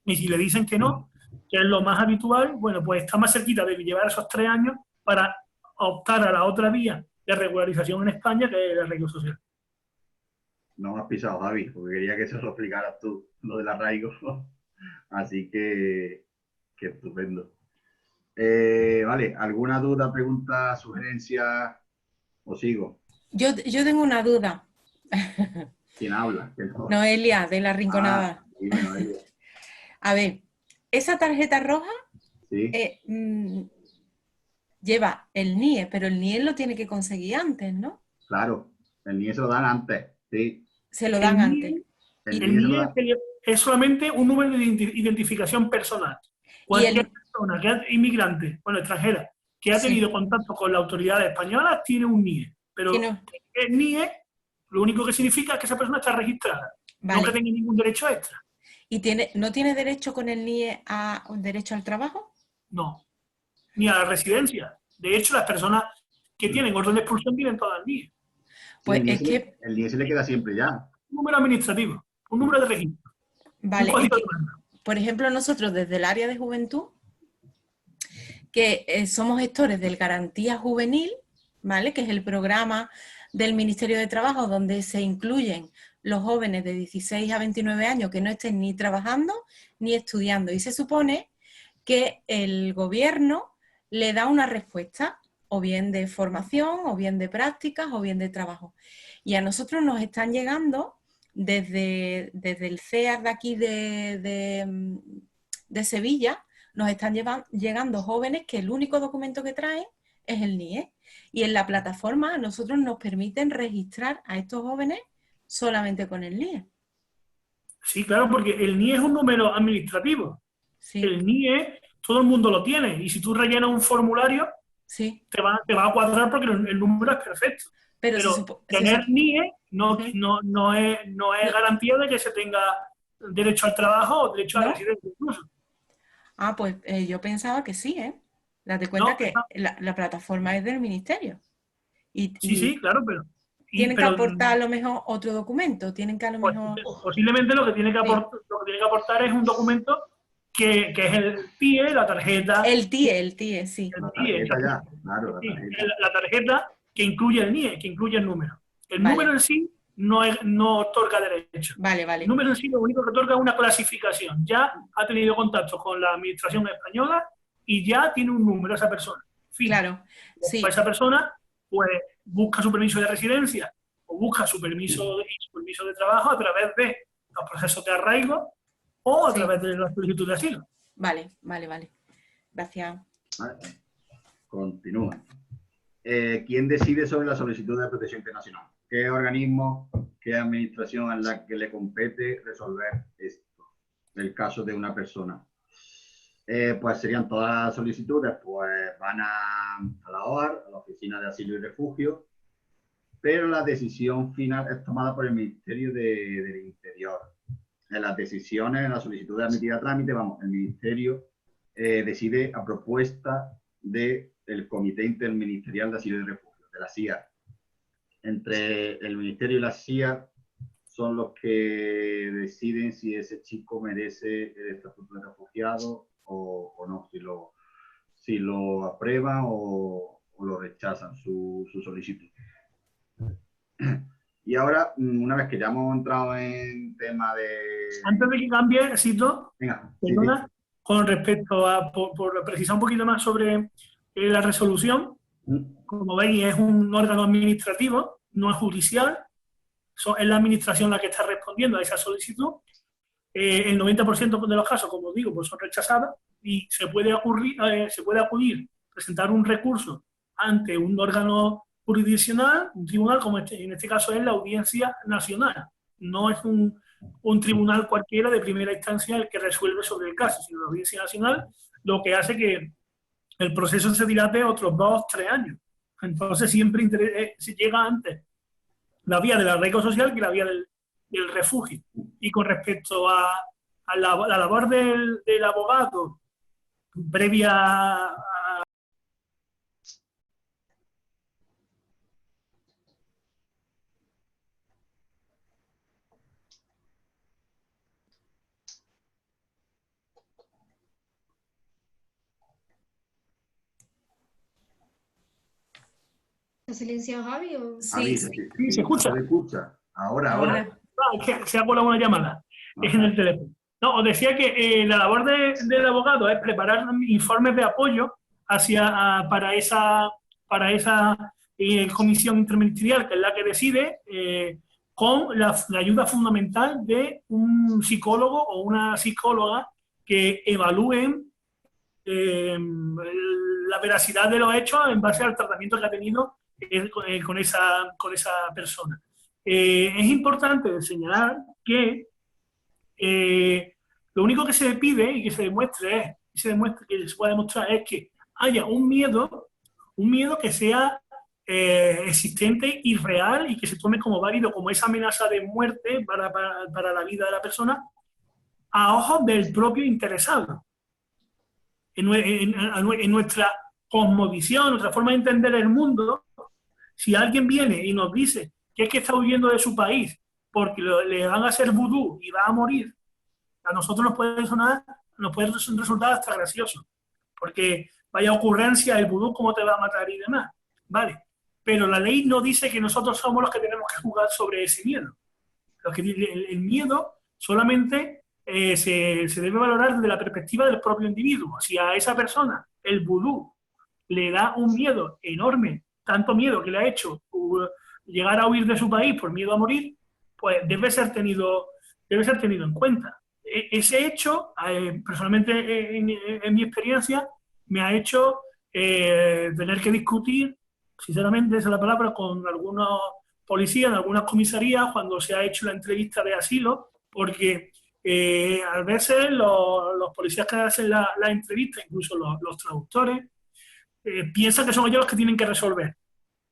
y si le dicen que no, que es lo más habitual, bueno, pues está más cerquita de llevar esos 3 años para optar a la otra vía de regularización en España, que es el arraigo social. No me has pisado, Javi, porque quería que se lo explicaras tú, lo del arraigo. Así que estupendo. Vale, ¿alguna duda, pregunta, sugerencia? ¿O sigo? Yo tengo una duda. ¿Quién habla? No. Noelia, de La Rinconada. Dime, Noelia. A ver, esa tarjeta roja Sí, lleva el NIE, pero el NIE lo tiene que conseguir antes, ¿no? claro. El NIE se lo dan antes. Sí. Se lo dan antes. El El NIE se lo NIE dan. es solamente un número de identificación personal. Cualquier persona, inmigrante, bueno, extranjera, que ha tenido contacto con las autoridades españolas tiene un NIE. Pero el NIE lo único que significa es que esa persona está registrada, Vale. no que tenga ningún derecho extra. ¿Y no tiene derecho con el NIE a un derecho al trabajo? No, ni a la residencia. De hecho, las personas que tienen orden de expulsión tienen todas el NIE. Pues Sí, es que... el NIE se le queda siempre ya. Un número administrativo, un número de registro. Vale, un código es que, de mando. por ejemplo, nosotros desde el área de juventud, que somos gestores del Garantía Juvenil, ¿vale? Que es el programa del Ministerio de Trabajo donde se incluyen los jóvenes de 16 a 29 años que no estén ni trabajando ni estudiando. Y se supone que el gobierno le da una respuesta, o bien de formación, o bien de prácticas, o bien de trabajo. Y a nosotros nos están llegando desde el CEAR de aquí de Sevilla, nos están llegando jóvenes que el único documento que traen es el NIE. Y en la plataforma a nosotros nos permiten registrar a estos jóvenes solamente con el NIE. Sí, claro, porque el NIE es un número administrativo. Sí. El NIE todo el mundo lo tiene. Y si tú rellenas un formulario, sí. te va a cuadrar porque el número es perfecto. Pero tener NIE no es garantía de que se tenga derecho al trabao o derecho a la residencia incluso. Ah, pues yo pensaba que sí, ¿eh? Date cuenta que la plataforma es del ministerio. Sí, claro, pero... Tienen que aportar a lo mejor otro documento, tienen que a lo mejor... Posiblemente lo que tiene que aportar es un documento que es el TIE, la tarjeta... El TIE, sí. La tarjeta ya, claro, la tarjeta que incluye el NIE, que incluye el número. El número en sí no otorga derecho. Vale. El número en sí lo único que otorga es una clasificación. Ya ha tenido contacto con la administración española y ya tiene un número esa persona. Fin. Claro, sí. Pues esa persona pues busca su permiso de residencia o busca su permiso de trabajo a través de los procesos de arraigo o a través de la solicitud de asilo. Vale. Gracias. Vale. Continúa. ¿Quién decide sobre la solicitud de protección internacional? ¿Qué organismo, qué administración a la que le compete resolver esto? El caso de una persona. Pues serían todas las solicitudes, pues van a la OAR, a la Oficina de Asilo y Refugio, pero la decisión final es tomada por el Ministerio del Interior. En las decisiones, en la solicitud de admitida a trámite, el Ministerio decide a propuesta del Comité Interministerial de Asilo y Refugio, de la SIAR. Entre el Ministerio y la SIAR son los que deciden si ese chico merece el estatuto de refugiado o no, si lo aprueban o lo rechazan su solicitud. Y ahora, una vez que ya hemos entrado en tema de... Antes de que cambie, cito, perdona, con respecto a, por precisar un poquito más sobre la resolución, como veis es un órgano administrativo, no es judicial, es la administración la que está respondiendo a esa solicitud. El 90% de los casos, como digo, pues son rechazadas y se puede acudir, presentar un recurso ante un órgano jurisdiccional, un tribunal, como en este caso es la Audiencia Nacional. No es un tribunal cualquiera de primera instancia el que resuelve sobre el caso, sino la Audiencia Nacional lo que hace que el proceso se dilate otros 2 o 3 años. Entonces siempre se llega antes la vía del arraigo social que la vía del refugio. Y con respecto a la labor del abogado previa a ¿Se ha silenciado Javi? O... Sí, sí, se escucha. Se escucha. Ahora. Es que se ha colado una llamada. Es en el teléfono. No, os decía que la labor del abogado es preparar informes de apoyo para esa comisión interministerial, que es la que decide, con la ayuda fundamental de un psicólogo o una psicóloga que evalúen la veracidad de los hechos en base al tratamiento que ha tenido con esa persona. Es importante señalar que lo único que se pide y que se demuestre que se pueda demostrar es que haya un miedo que sea existente y real y que se tome como válido, como esa amenaza de muerte para la vida de la persona a ojos del propio interesado. En nuestra cosmovisión, nuestra forma de entender el mundo, si alguien viene y nos dice que es que está huyendo de su país porque le van a hacer vudú y va a morir, a nosotros nos puede resultar hasta gracioso, porque vaya ocurrencia el vudú, cómo te va a matar y demás, ¿vale? Pero la ley no dice que nosotros somos los que tenemos que jugar sobre ese miedo. El miedo solamente se debe valorar desde la perspectiva del propio individuo. Si a esa persona el vudú le da un miedo enorme, tanto miedo que le ha hecho llegar a huir de su país por miedo a morir, pues debe ser tenido en cuenta. Ese hecho, personalmente en mi experiencia, me ha hecho tener que discutir, sinceramente, esa es la palabra, con algunos policías en algunas comisarías cuando se ha hecho la entrevista de asilo, porque a veces los policías que hacen la entrevista, incluso los traductores, piensan que son ellos los que tienen que resolver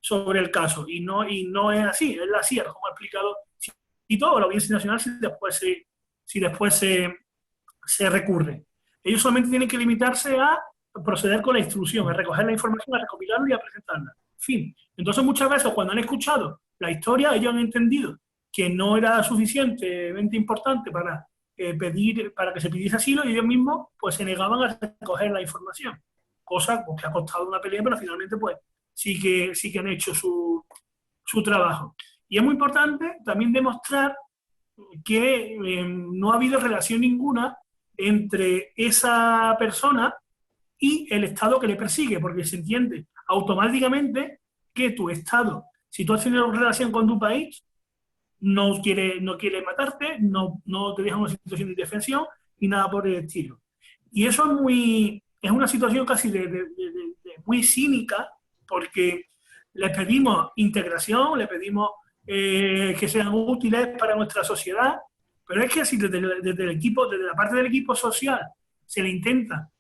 sobre el caso, y no es así, es la CIA, como ha explicado, y todo la Audiencia Nacional si después se recurre. Ellos solamente tienen que limitarse a proceder con la instrucción, a recoger la información, a recopilarla y a presentarla. Fin. Entonces, muchas veces, cuando han escuchado la historia, ellos han entendido que no era suficientemente importante para que se pidiese asilo, y ellos mismos pues se negaban a recoger la información. Cosa pues, que ha costado una pelea, pero finalmente pues sí que han hecho su trabajo. Y es muy importante también demostrar que no ha habido relación ninguna entre esa persona y el Estado que le persigue, porque se entiende automáticamente que tu Estado, si tú has tenido relación con tu país, no quiere matarte, no te deja en una situación de indefensión y nada por el estilo. Y eso es una situación casi de muy cínica, porque les pedimos integración, les pedimos que sean útiles para nuestra sociedad, pero es que si desde la parte del equipo social se le intenta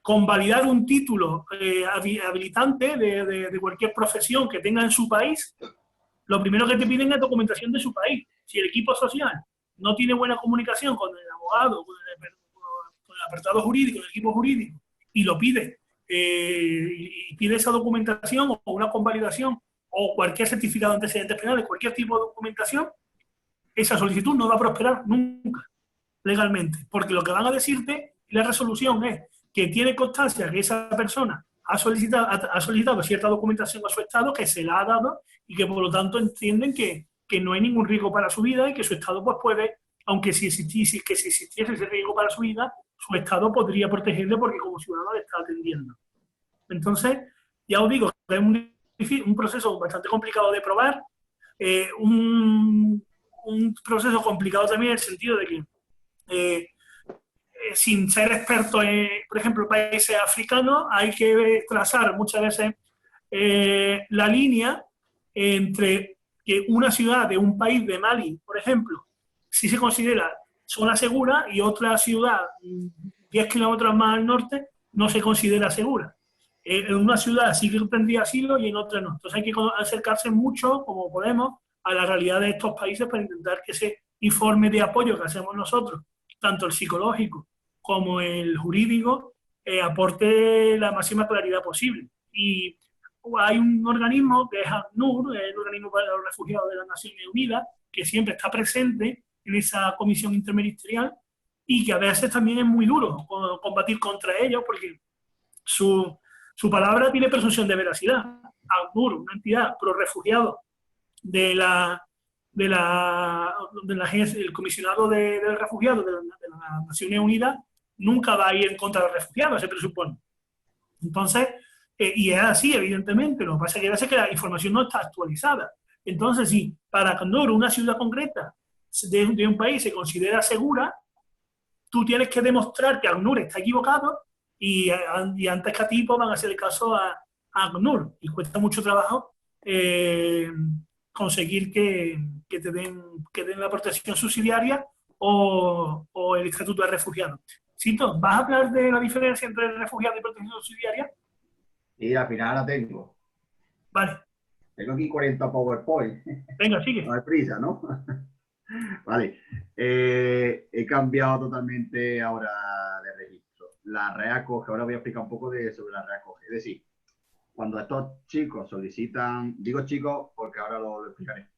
convalidar un título habilitante de cualquier profesión que tenga en su país, lo primero que te piden es documentación de su país. Si el equipo social no tiene buena comunicación con el abogado, con el apartado jurídico, el equipo jurídico, y lo pide, y pide esa documentación o una convalidación o cualquier certificado de antecedentes penales, cualquier tipo de documentación, esa solicitud no va a prosperar nunca legalmente, porque lo que van a decirte, la resolución es que tiene constancia que esa persona ha solicitado cierta documentación a su Estado, que se la ha dado y que por lo tanto entienden que no hay ningún riesgo para su vida y que su Estado pues puede, aunque si existiese ese riesgo para su vida, su Estado podría protegerle porque como ciudadano le está atendiendo. Entonces, ya os digo, es un proceso bastante complicado de probar, un proceso complicado también en el sentido de que sin ser experto en, por ejemplo, países africanos, hay que trazar muchas veces la línea entre que una ciudad de un país de Mali, por ejemplo, si se considera zona segura y otra ciudad 10 kilómetros más al norte no se considera segura. En una ciudad sí que tendría asilo y en otra no. Entonces hay que acercarse mucho, como podemos, a la realidad de estos países para intentar que ese informe de apoyo que hacemos nosotros, tanto el psicológico como el jurídico, aporte la máxima claridad posible. Y hay un organismo que es ACNUR, el Organismo para los Refugiados de las Naciones Unidas, que siempre está presente en esa comisión interministerial y que a veces también es muy duro combatir contra ellos porque su palabra tiene presunción de veracidad. ACNUR, una entidad pro refugiados del comisionado de refugiados de las Naciones Unidas, nunca va a ir en contra de los refugiados, se presupone. Entonces, y es así, evidentemente, lo que pasa es que a veces que la información no está actualizada. Entonces, si para ACNUR una ciudad concreta de un país se considera segura, tú tienes que demostrar que ACNUR está equivocado y antes que a ti pues, van a hacer el caso a ACNUR. Y cuesta mucho trabajo conseguir que te den la protección subsidiaria o el estatuto de refugiado. Cito, ¿vas a hablar de la diferencia entre refugiado y protección subsidiaria? Y al final la tengo. Vale. Tengo aquí 40 PowerPoint. Venga, sigue. No hay prisa, ¿no? Vale. He cambiado totalmente ahora de registro. La red acoge, ahora voy a explicar un poco sobre la red acoge. Es decir, cuando estos chicos solicitan, digo chicos porque ahora lo explicaré,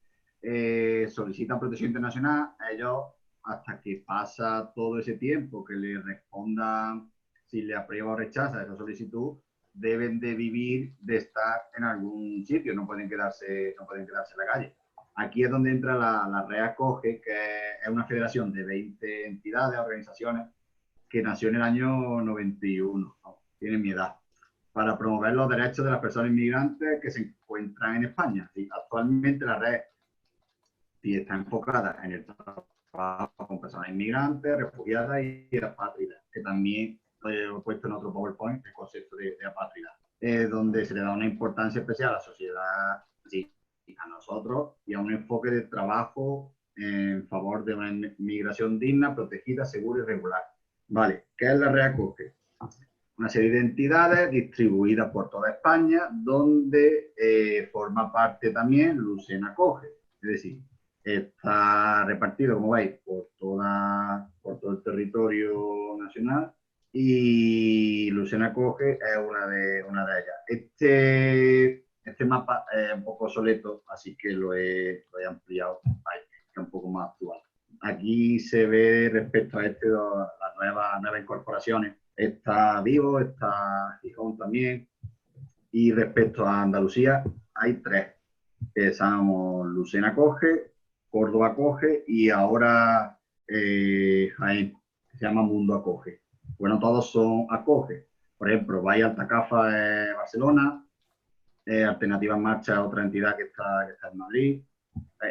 solicitan protección internacional, ellos hasta que pasa todo ese tiempo que le respondan si le aprueba o rechaza esa solicitud, deben de vivir, de estar en algún sitio, no pueden quedarse en la calle. Aquí es donde entra la Red Acoge, que es una federación de 20 entidades, organizaciones, que nació en el año 91, tienen mi edad, para promover los derechos de las personas inmigrantes que se encuentran en España. Y actualmente la red sí está enfocada en el trabajo con personas inmigrantes, refugiadas y apátridas, que también he puesto en otro PowerPoint el concepto de apátrida, donde se le da una importancia especial a la sociedad, sí, a nosotros, y a un enfoque de trabajo en favor de una inmigración digna, protegida, segura y regular. Vale, ¿qué es la Red Acoge? Una serie de entidades distribuidas por toda España, donde forma parte también Lucena Acoge, es decir, está repartido, como veis, por todo el territorio nacional, y Lucena Acoge es una de ellas. Este mapa es un poco obsoleto, así que lo he ampliado para que sea un poco más actual. Aquí se ve respecto a las nuevas incorporaciones. Está Vigo, está Gijón también. Y respecto a Andalucía, hay 3. Que somos Lucena Acoge, Córdoba Acoge y ahora Jaén, que se llama Mundo Acoge. Bueno, todos son Acoge. Por ejemplo, Bahía Altacafa es Barcelona, Alternativa en Marcha es otra entidad que está en Madrid.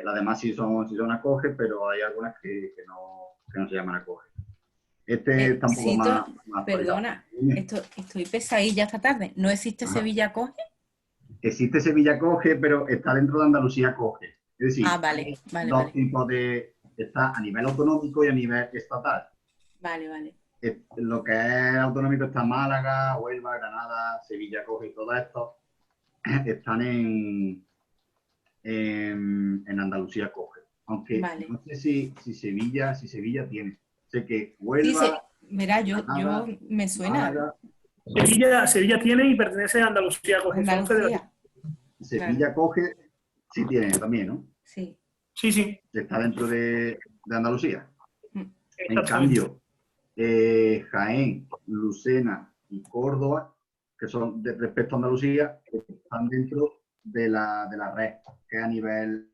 Las demás sí son Acoge, pero hay algunas que no se llaman Acoge. Está un poco más perdona, estoy pesadilla esta tarde. ¿No existe Sevilla Acoge? Existe Sevilla Acoge, pero está dentro de Andalucía Acoge. Es decir, vale, dos tipos de... Está a nivel autonómico y a nivel estatal. Vale. Lo que es autonómico está Málaga, Huelva, Granada, Sevilla Acoge y todo esto están en Andalucía Acoge. Aunque no sé si Sevilla tiene. Sé que Huelva... Sí, verá, yo me suena. Málaga, Sevilla tiene y pertenece a Andalucía Acoge. Sevilla Acoge sí tiene también, ¿no? Sí. Sí. Está dentro de Andalucía. En cambio, Jaén, Lucena y Córdoba, que son respecto a Andalucía, están dentro de la red, que es a nivel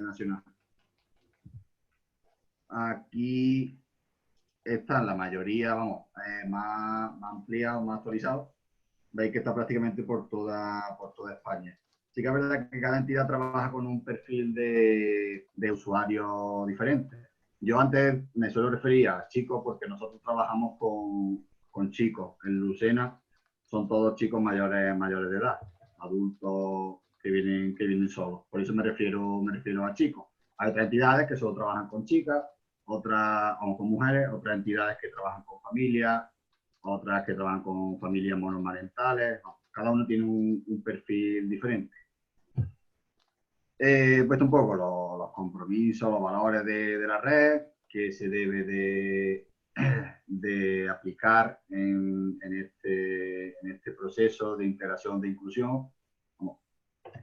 nacional. Aquí están la mayoría, más ampliados, más actualizados. Veis que está prácticamente por toda España. Sí que es verdad que cada entidad trabaja con un perfil de usuario diferente. Yo antes me suelo referir a chicos porque nosotros trabajamos con chicos. En Lucena son todos chicos mayores de edad, adultos que vienen solos. Por eso me refiero a chicos. Hay otras entidades que solo trabajan con chicas, otras con mujeres, otras entidades que trabajan con familias, otras que trabajan con familias monomarentales. Cada uno tiene un perfil diferente. Pues un poco los compromisos, los valores de la red que se debe de aplicar en este proceso de integración, de inclusión, como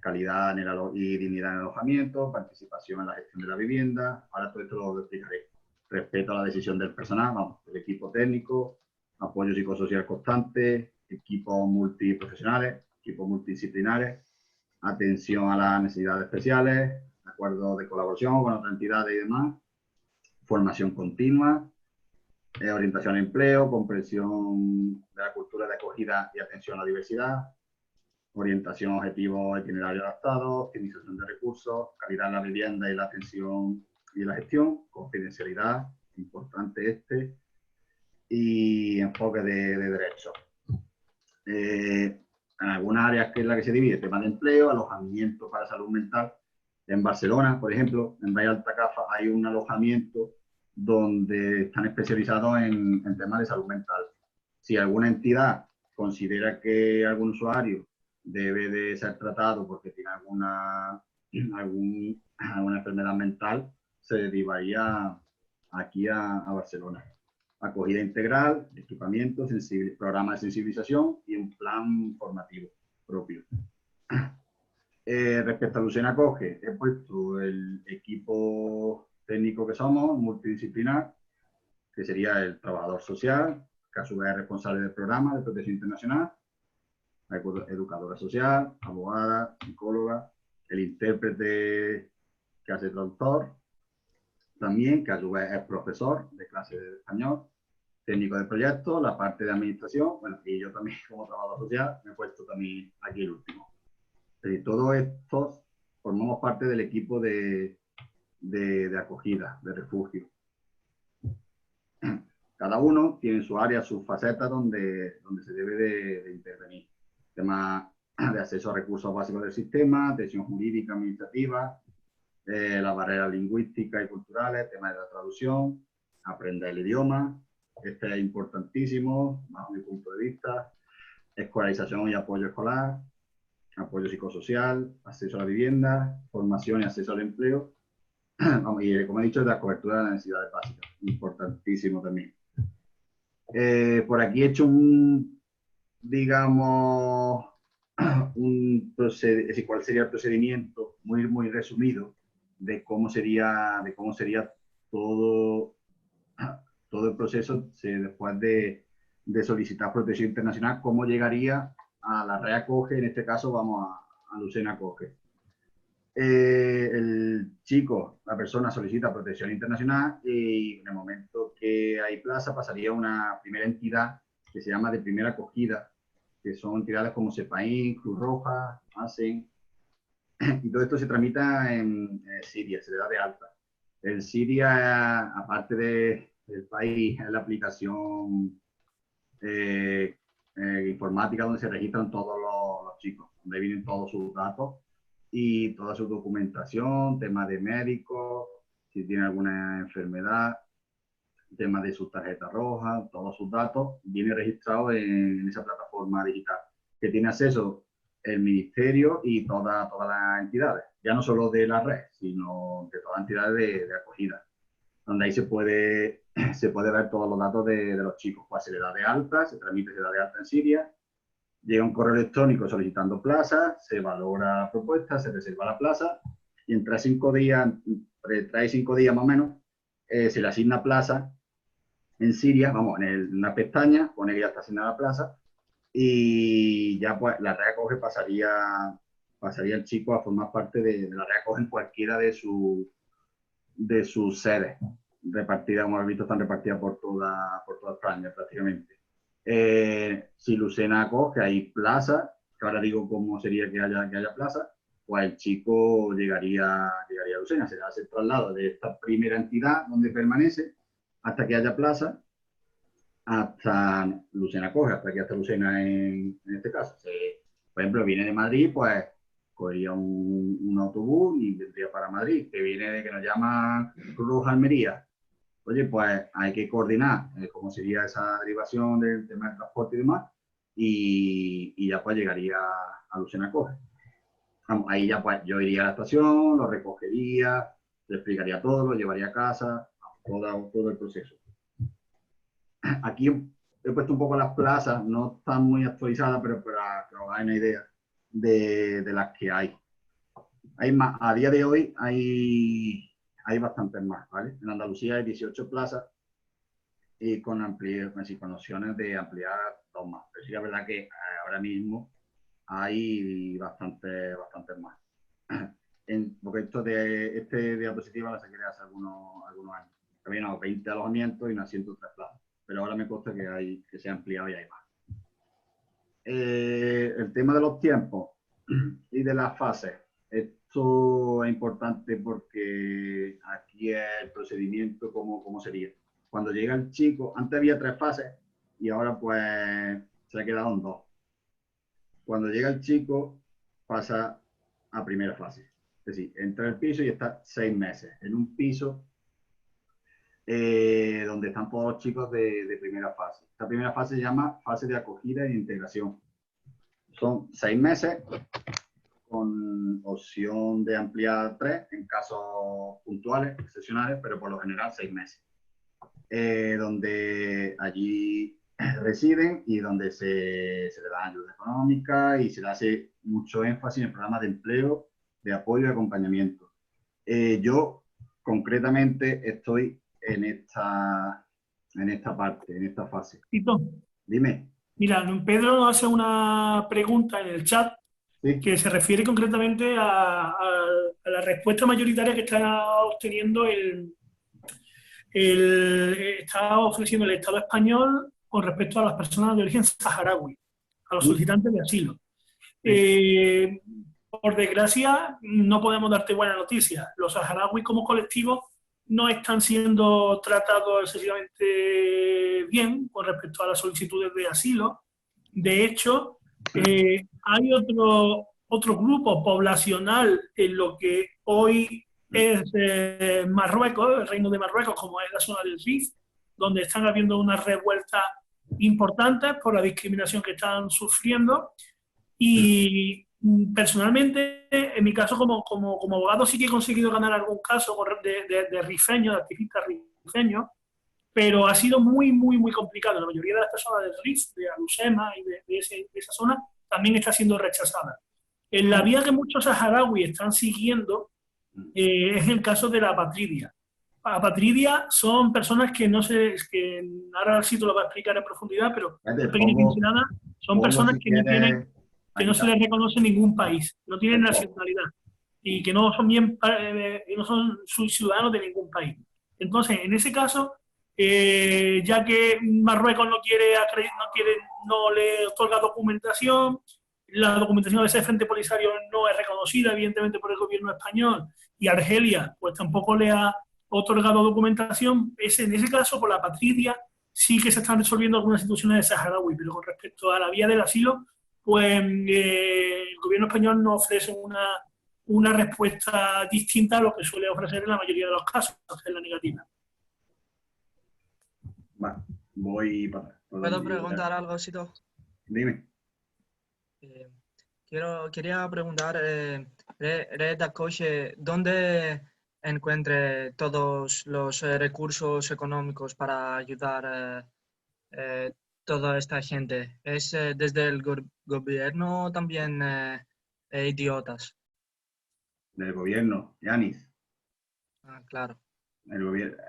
calidad y dignidad en el alojamiento, participación en la gestión de la vivienda. Ahora todo esto lo explicaré. Respeto a la decisión del personal, el equipo técnico, apoyo psicosocial constante, equipos multiprofesionales, equipos multidisciplinares, atención a las necesidades especiales, acuerdos de colaboración con otras entidades y demás, formación continua, orientación al empleo, comprensión de la cultura de acogida y atención a la diversidad, orientación, objetivos, itinerario adaptado, optimización de recursos, calidad en la vivienda y la atención y la gestión, confidencialidad, importante y enfoque de derechos. En algunas áreas que es la que se divide, tema de empleo, alojamiento para salud mental. En Barcelona, por ejemplo, en Valle Altacafa hay un alojamiento donde están especializados en temas de salud mental. Si alguna entidad considera que algún usuario debe de ser tratado porque tiene alguna enfermedad mental, se derivaría aquí a Barcelona. Acogida integral, equipamiento, programa de sensibilización y un plan formativo propio. Respecto a Lucena Acoge, he puesto el equipo técnico que somos, multidisciplinar, que sería el trabajador social, que a su vez es responsable del programa de protección internacional, la educadora social, abogada, psicóloga, el intérprete que hace traductor, también, que a su vez es profesor de clase de español, técnico de proyecto, la parte de administración, bueno, y yo también como trabajador social me he puesto también aquí el último. Todos estos formamos parte del equipo de acogida, de refugio. Cada uno tiene su área, sus facetas donde se debe de intervenir. Tema de acceso a recursos básicos del sistema, atención jurídica, administrativa, las barreras lingüísticas y culturales, tema de la traducción, aprender el idioma. Este es importantísimo, bajo mi punto de vista. Escolarización y apoyo escolar, apoyo psicosocial, acceso a la vivienda, formación y acceso al empleo. Y como he dicho, la cobertura de las necesidades básicas, importantísimo también. Por aquí he hecho digamos, cuál sería el procedimiento muy resumido de cómo sería todo el proceso después de solicitar protección internacional, cómo llegaría a la red Acoge. En este caso vamos a Lucena Acoge. El chico, la persona solicita protección internacional y en el momento que hay plaza pasaría a una primera entidad que se llama de primera acogida, que son entidades como CEPAIN, Cruz Roja, ASEN, y todo esto se tramita en Siria, se le da de alta. En Siria, aparte del país, es la aplicación informática donde se registran todos los chicos, donde vienen todos sus datos y toda su documentación, tema de médicos, si tiene alguna enfermedad, tema de su tarjeta roja, todos sus datos, viene registrado en esa plataforma digital que tiene acceso el ministerio y todas las entidades, ya no solo de la red, sino de todas las entidades de acogida, donde ahí se puede ver todos los datos de los chicos. Pues se le da de alta, se tramite, se da de alta en Siria, llega un correo electrónico solicitando plaza, se valora la propuesta, se reserva la plaza y en 5 días más o menos, se le asigna plaza en Siria, vamos, en una pestaña, pone que ya está asignada la plaza y ya pues la red Acoge pasaría el chico a formar parte de la red Acoge en cualquiera de sus sedes repartidas, como habéis visto, están repartidas por toda España prácticamente. Si Lucena Acoge hay plaza, que ahora digo cómo sería que haya plaza, pues el chico llegaría a Lucena, se le hace el traslado de esta primera entidad donde permanece hasta que haya plaza, hasta Lucena Acoge, hasta Lucena en este caso. Por ejemplo, viene de Madrid, pues cogería un autobús y vendría para Madrid, que viene de que nos llama Cruz Roja Almería, oye, pues hay que coordinar cómo sería esa derivación del tema del transporte y demás, y ya pues llegaría a Lucena Coge. Vamos, ahí ya pues yo iría a la estación, lo recogería, le explicaría todo, lo llevaría a casa, todo el proceso. Aquí he puesto un poco las plazas, no están muy actualizadas, pero para que os hagáis una idea de las que hay. Hay más, a día de hoy hay bastantes más, ¿vale? En Andalucía hay 18 plazas y con opciones de ampliar 2 más. Pero sí, la verdad que ahora mismo hay bastantes más. Porque esto de diapositiva la saqué hace algunos años. Había unos 20 alojamientos y unas 103 plazas. Pero ahora me consta que se ha ampliado y hay más. El tema de los tiempos y de las fases. Esto es importante porque aquí es el procedimiento, cómo sería. Cuando llega el chico, antes había 3 fases y ahora pues se ha quedado en 2. Cuando llega el chico pasa a primera fase. Es decir, entra al piso y está 6 meses en un piso donde están todos los chicos de primera fase. Esta primera fase se llama fase de acogida e integración. Son 6 meses con opción de ampliar 3 en casos puntuales, excepcionales, pero por lo general 6 meses. Donde allí residen y donde se le da ayuda económica y se le hace mucho énfasis en el programa de empleo, de apoyo y acompañamiento. Yo concretamente estoy en esta parte, en esta fase. Tito, Dime. mira, Pedro nos hace una pregunta en el chat ¿Sí? que se refiere concretamente a la respuesta mayoritaria que está obteniendo está ofreciendo el Estado español con respecto a las personas de origen saharaui, a los solicitantes de asilo. Sí. Por desgracia, no podemos darte buena noticia. Los saharauis como colectivo no están siendo tratados excesivamente bien con respecto a las solicitudes de asilo. De hecho, hay otro grupo poblacional en lo que hoy es Marruecos, el Reino de Marruecos, como es la zona del Rif, donde están habiendo unas revueltas importantes por la discriminación que están sufriendo. Y personalmente, en mi caso como abogado, sí que he conseguido ganar algún caso de rifeños, de activistas rifeños, pero ha sido muy, muy, muy complicado. La mayoría de las personas del RIF, de Alusema y de esa zona, también está siendo rechazada. En la vía que muchos saharauis están siguiendo es el caso de la apatridia. Apatridia son personas que no sé, que ahora sí te lo voy a explicar en profundidad, pero pequeña pincelada, son personas que no tienen, que no se les reconoce ningún país, no tienen nacionalidad y que no son no son ciudadanos de ningún país. Entonces, en ese caso, ya que Marruecos no le otorga documentación, la documentación de ese Frente Polisario no es reconocida, evidentemente, por el gobierno español, y Argelia, pues tampoco le ha otorgado documentación. En ese caso, por la apatridia, sí que se están resolviendo algunas situaciones de saharaui, pero con respecto a la vía del asilo, pues el gobierno español no ofrece una respuesta distinta a lo que suele ofrecer en la mayoría de los casos, en la negativa. Vale, voy para atrás. ¿Puedo preguntar algo, Sito? Dime. Quería preguntar, Red Coche, ¿dónde encuentre todos los recursos económicos para ayudar toda esta gente? ¿Es desde el gobierno también idiotas? Del gobierno, Yanis. Ah, claro.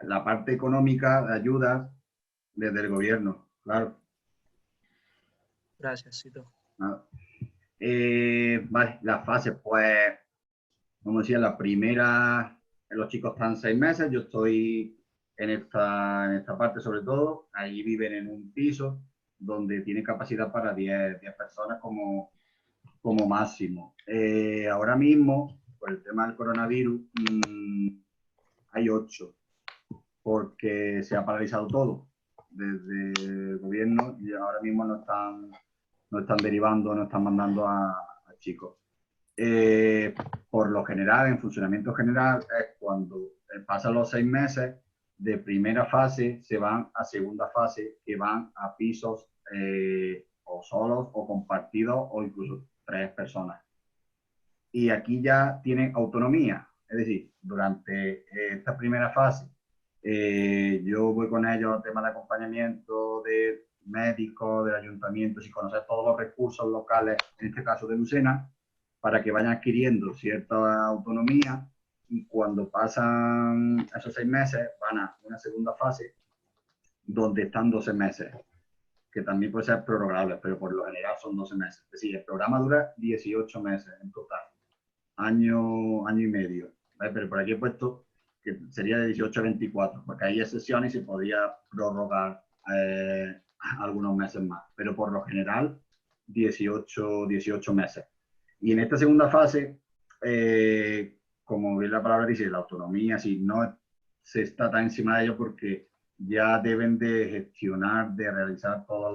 La parte económica de ayudas desde el gobierno, claro. Gracias, Sito. Vale, las fases, pues, como decía, la primera, los chicos están 6 meses, yo estoy en esta parte sobre todo, allí viven en un piso donde tiene capacidad para 10 personas como máximo. Ahora mismo, por el tema del coronavirus, hay 8, porque se ha paralizado todo desde el gobierno y ahora mismo no están derivando, no están mandando a chicos. Por lo general, en funcionamiento general, es cuando pasan los 6 meses, de primera fase se van a segunda fase, que van a pisos o solos o compartidos o incluso 3 personas. Y aquí ya tienen autonomía, es decir, durante esta primera fase yo voy con ellos al tema de acompañamiento de médicos, del ayuntamiento, y conocer todos los recursos locales, en este caso de Lucena, para que vayan adquiriendo cierta autonomía, y cuando pasan esos 6 meses van a una segunda fase donde están 12 meses, que también puede ser prorrogable, pero por lo general son 12 meses. Es decir, el programa dura 18 meses en total, año y medio. ¿Vale? Pero por aquí he puesto que sería de 18 a 24, porque hay excepciones y se podía prorrogar algunos meses más, pero por lo general 18 meses. Y en esta segunda fase, como bien la palabra dice, la autonomía, si no se está tan encima de ello, porque ya deben de gestionar, de realizar todas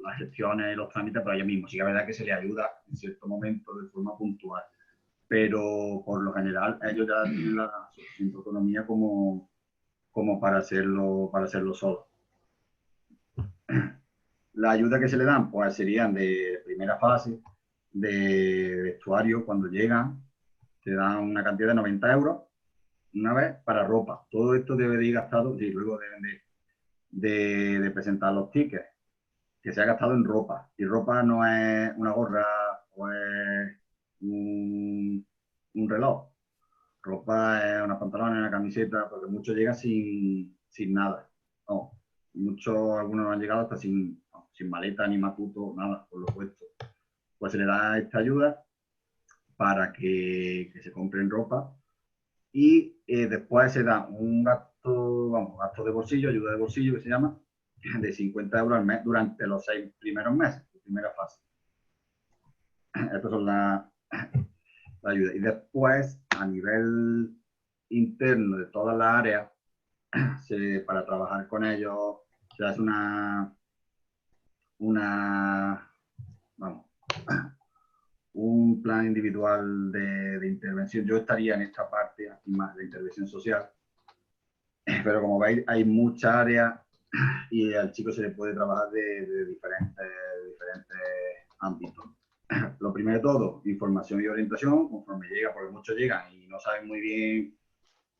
las gestiones y los trámites por ellos mismos. Sí que es verdad que se les ayuda en cierto momento de forma puntual, pero por lo general ellos ya tienen la suficiente autonomía como para hacerlo solo. La ayuda que se le dan, pues serían de primera fase, de vestuario cuando llegan, se dan una cantidad de 90 euros una vez para ropa. Todo esto debe de ir gastado y luego deben de presentar los tickets, que se ha gastado en ropa. Y ropa no es una gorra o es un reloj. Ropa es unos pantalones, una camiseta, porque muchos llegan sin nada. No, algunos no han llegado hasta sin maleta, ni macuto, nada, por lo puesto. Pues se le da esta ayuda para que se compren ropa, y después se da un gasto de bolsillo, ayuda de bolsillo que se llama, de 50 euros al mes durante los 6 primeros meses, la primera fase. Estas son las ayudas. Y después, a nivel interno de todas las áreas, para trabajar con ellos, se hace un plan individual de intervención. Yo estaría en esta parte aquí más de intervención social, pero como veis hay muchas áreas y al chico se le puede trabajar de diferentes ámbitos. Lo primero de todo, información y orientación, conforme llega, porque muchos llegan y no saben muy bien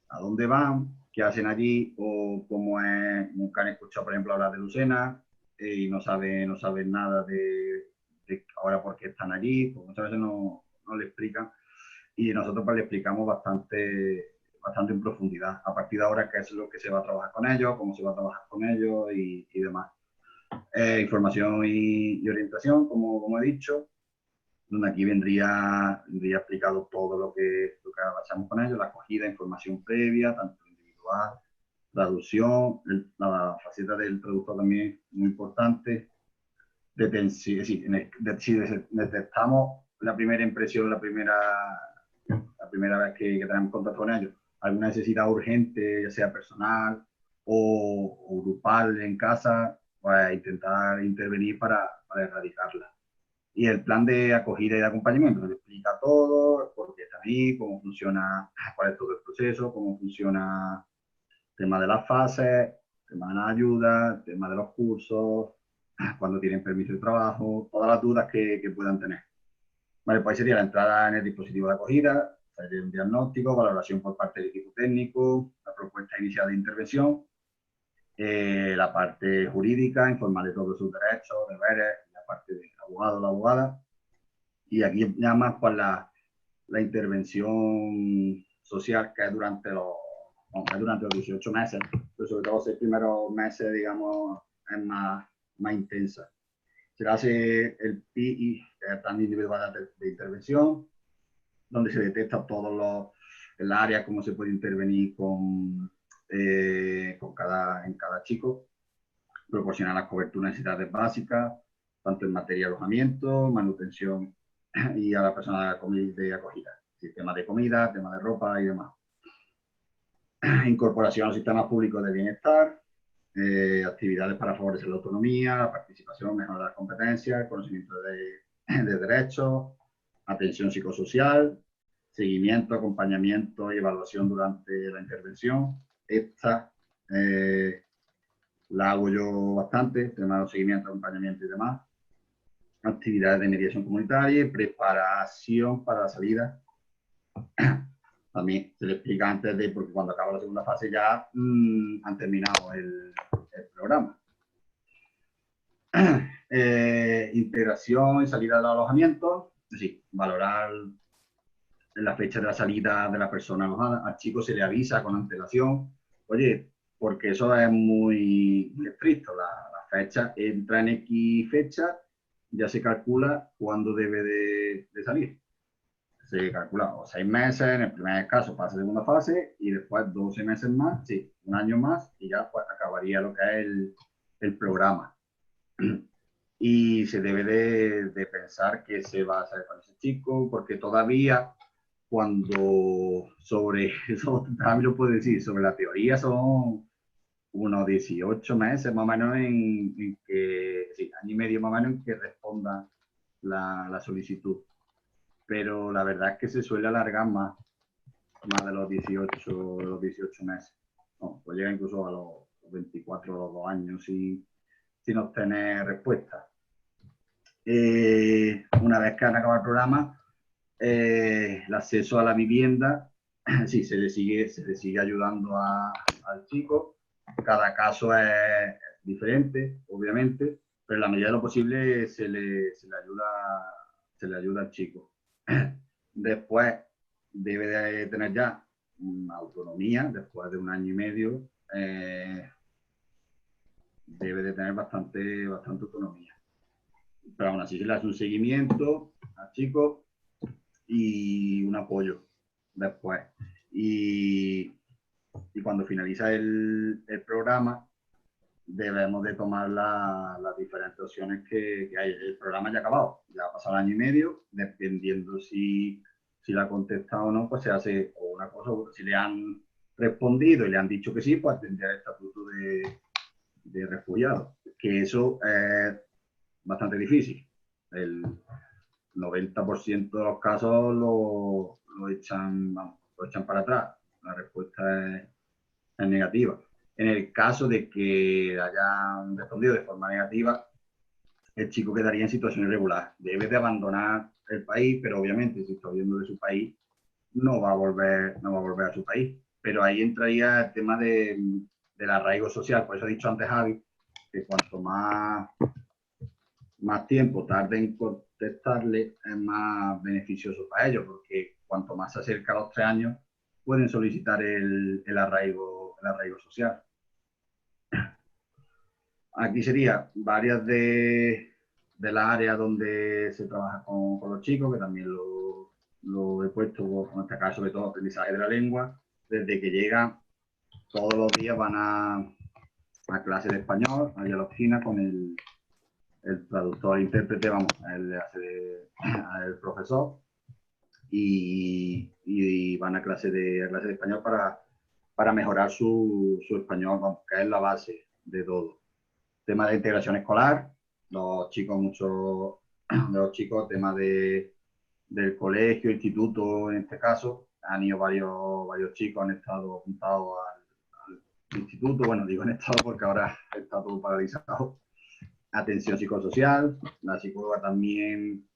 a dónde van, qué hacen allí, o cómo es. Nunca han escuchado, por ejemplo, hablar de Lucena y no saben nada de ahora por qué están allí, pues muchas veces no le explican, y nosotros pues le explicamos bastante en profundidad a partir de ahora qué es lo que se va a trabajar con ellos, cómo se va a trabajar con ellos y demás. Información y orientación, como he dicho, donde aquí vendría explicado todo lo que hacemos con ellos, la acogida, información previa, tanto individual, traducción, la faceta del traductor también muy importante. Si detectamos la primera impresión, la primera vez que tenemos contacto con ellos, alguna necesidad urgente, ya sea personal o grupal en casa, pues intentar intervenir para erradicarla. Y el plan de acogida y de acompañamiento nos explica todo, por qué están ahí, cómo funciona, cuál es todo el proceso, cómo funciona el tema de las fases, el tema de la ayuda, el tema de los cursos, cuando tienen permiso de trabajo, todas las dudas que puedan tener. Vale, pues sería la entrada en el dispositivo de acogida, un diagnóstico, valoración por parte del equipo técnico, la propuesta inicial de intervención, la parte jurídica, informar de todos sus derechos, deberes, la parte del abogado o la abogada, y aquí ya más pues la intervención social, que es durante los 18 meses, pero sobre todo los 6 primeros meses, digamos, es más intensa. Se hace el PI, el plan individual de intervención, donde se detecta todo el área, cómo se puede intervenir en cada chico, proporcionar las coberturas y necesidades básicas, tanto en materia de alojamiento, manutención y a la persona de acogida, sistema de comida, tema de ropa y demás. Incorporación a los sistemas públicos de bienestar, actividades para favorecer la autonomía, la participación, mejorar las competencias, el conocimiento de derechos, atención psicosocial, seguimiento, acompañamiento y evaluación durante la intervención. Esta la hago yo bastante, tema de los seguimientos, acompañamiento y demás. Actividades de mediación comunitaria y preparación para la salida. También se le explica antes de, porque cuando acaba la segunda fase ya han terminado el programa. Integración y salida de los alojamientos, es decir, valorar la fecha de la salida de la persona alojada. Al chico se le avisa con antelación, oye, porque eso es muy estricto, la fecha entra en X fecha, ya se calcula cuándo debe de salir. Se calcula o 6 meses, en el primer caso pasa a segunda fase, y después 12 meses más, sí, un año más, y ya pues acabaría lo que es el programa. Y se debe de pensar que se va a hacer con ese chico, porque todavía cuando sobre eso, también lo puedo decir, sobre la teoría son unos 18 meses más o menos en que, sí, año y medio más o menos en que responda la solicitud. Pero la verdad es que se suele alargar más de los 18 meses. No, pues llega incluso a los 24 o los 2 años sin obtener respuesta. Una vez que han acabado el programa, el acceso a la vivienda, sí, se le sigue ayudando al chico. Cada caso es diferente, obviamente, pero en la medida de lo posible se le ayuda al chico. Después debe de tener ya una autonomía, después de un año y medio, debe de tener bastante autonomía. Pero aún así se le hace un seguimiento al chico y un apoyo después. Y cuando finaliza el programa, debemos de tomar las diferentes opciones que hay. El programa ya ha acabado, ya ha pasado el año y medio, dependiendo si la ha contestado o no, pues se hace o una cosa u otra. Si le han respondido y le han dicho que sí, pues tendría el estatuto de refugiado, que eso es bastante difícil. El 90% de los casos lo echan para atrás. La respuesta es negativa. En el caso de que hayan respondido de forma negativa, el chico quedaría en situación irregular. Debe de abandonar el país, pero obviamente si está huyendo de su país, no va a volver a su país. Pero ahí entraría el tema del arraigo social. Por eso he dicho antes, Javi, que cuanto más tiempo tarde en contestarle, es más beneficioso para ellos, porque cuanto más se acerca a los 3 años, pueden solicitar el arraigo social. Aquí sería varias de las áreas donde se trabaja con los chicos, que también lo he puesto, en este caso, sobre todo aprendizaje de la lengua. Desde que llegan, todos los días van a clase de español, ahí a la oficina con el traductor, intérprete, vamos, él le hace al profesor, y van a clase de español para mejorar su español, que es la base de todo. Tema de integración escolar, los chicos, tema del colegio, instituto, en este caso, han ido varios chicos, han estado apuntados al instituto. Bueno, digo han estado porque ahora está todo paralizado. Atención psicosocial, la psicóloga también,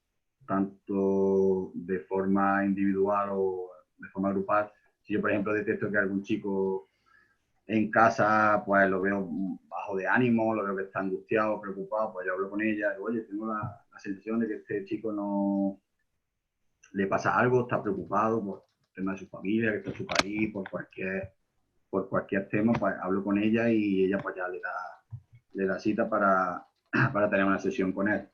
tanto de forma individual o de forma grupal. Si yo, por ejemplo, detecto que algún chico en casa, pues lo veo bajo de ánimo, lo veo que está angustiado, preocupado, pues yo hablo con ella y digo, oye, tengo la sensación de que este chico no le pasa algo, está preocupado por el tema de su familia, que está en su país, por cualquier tema, pues hablo con ella y ella pues ya le da cita para tener una sesión con él.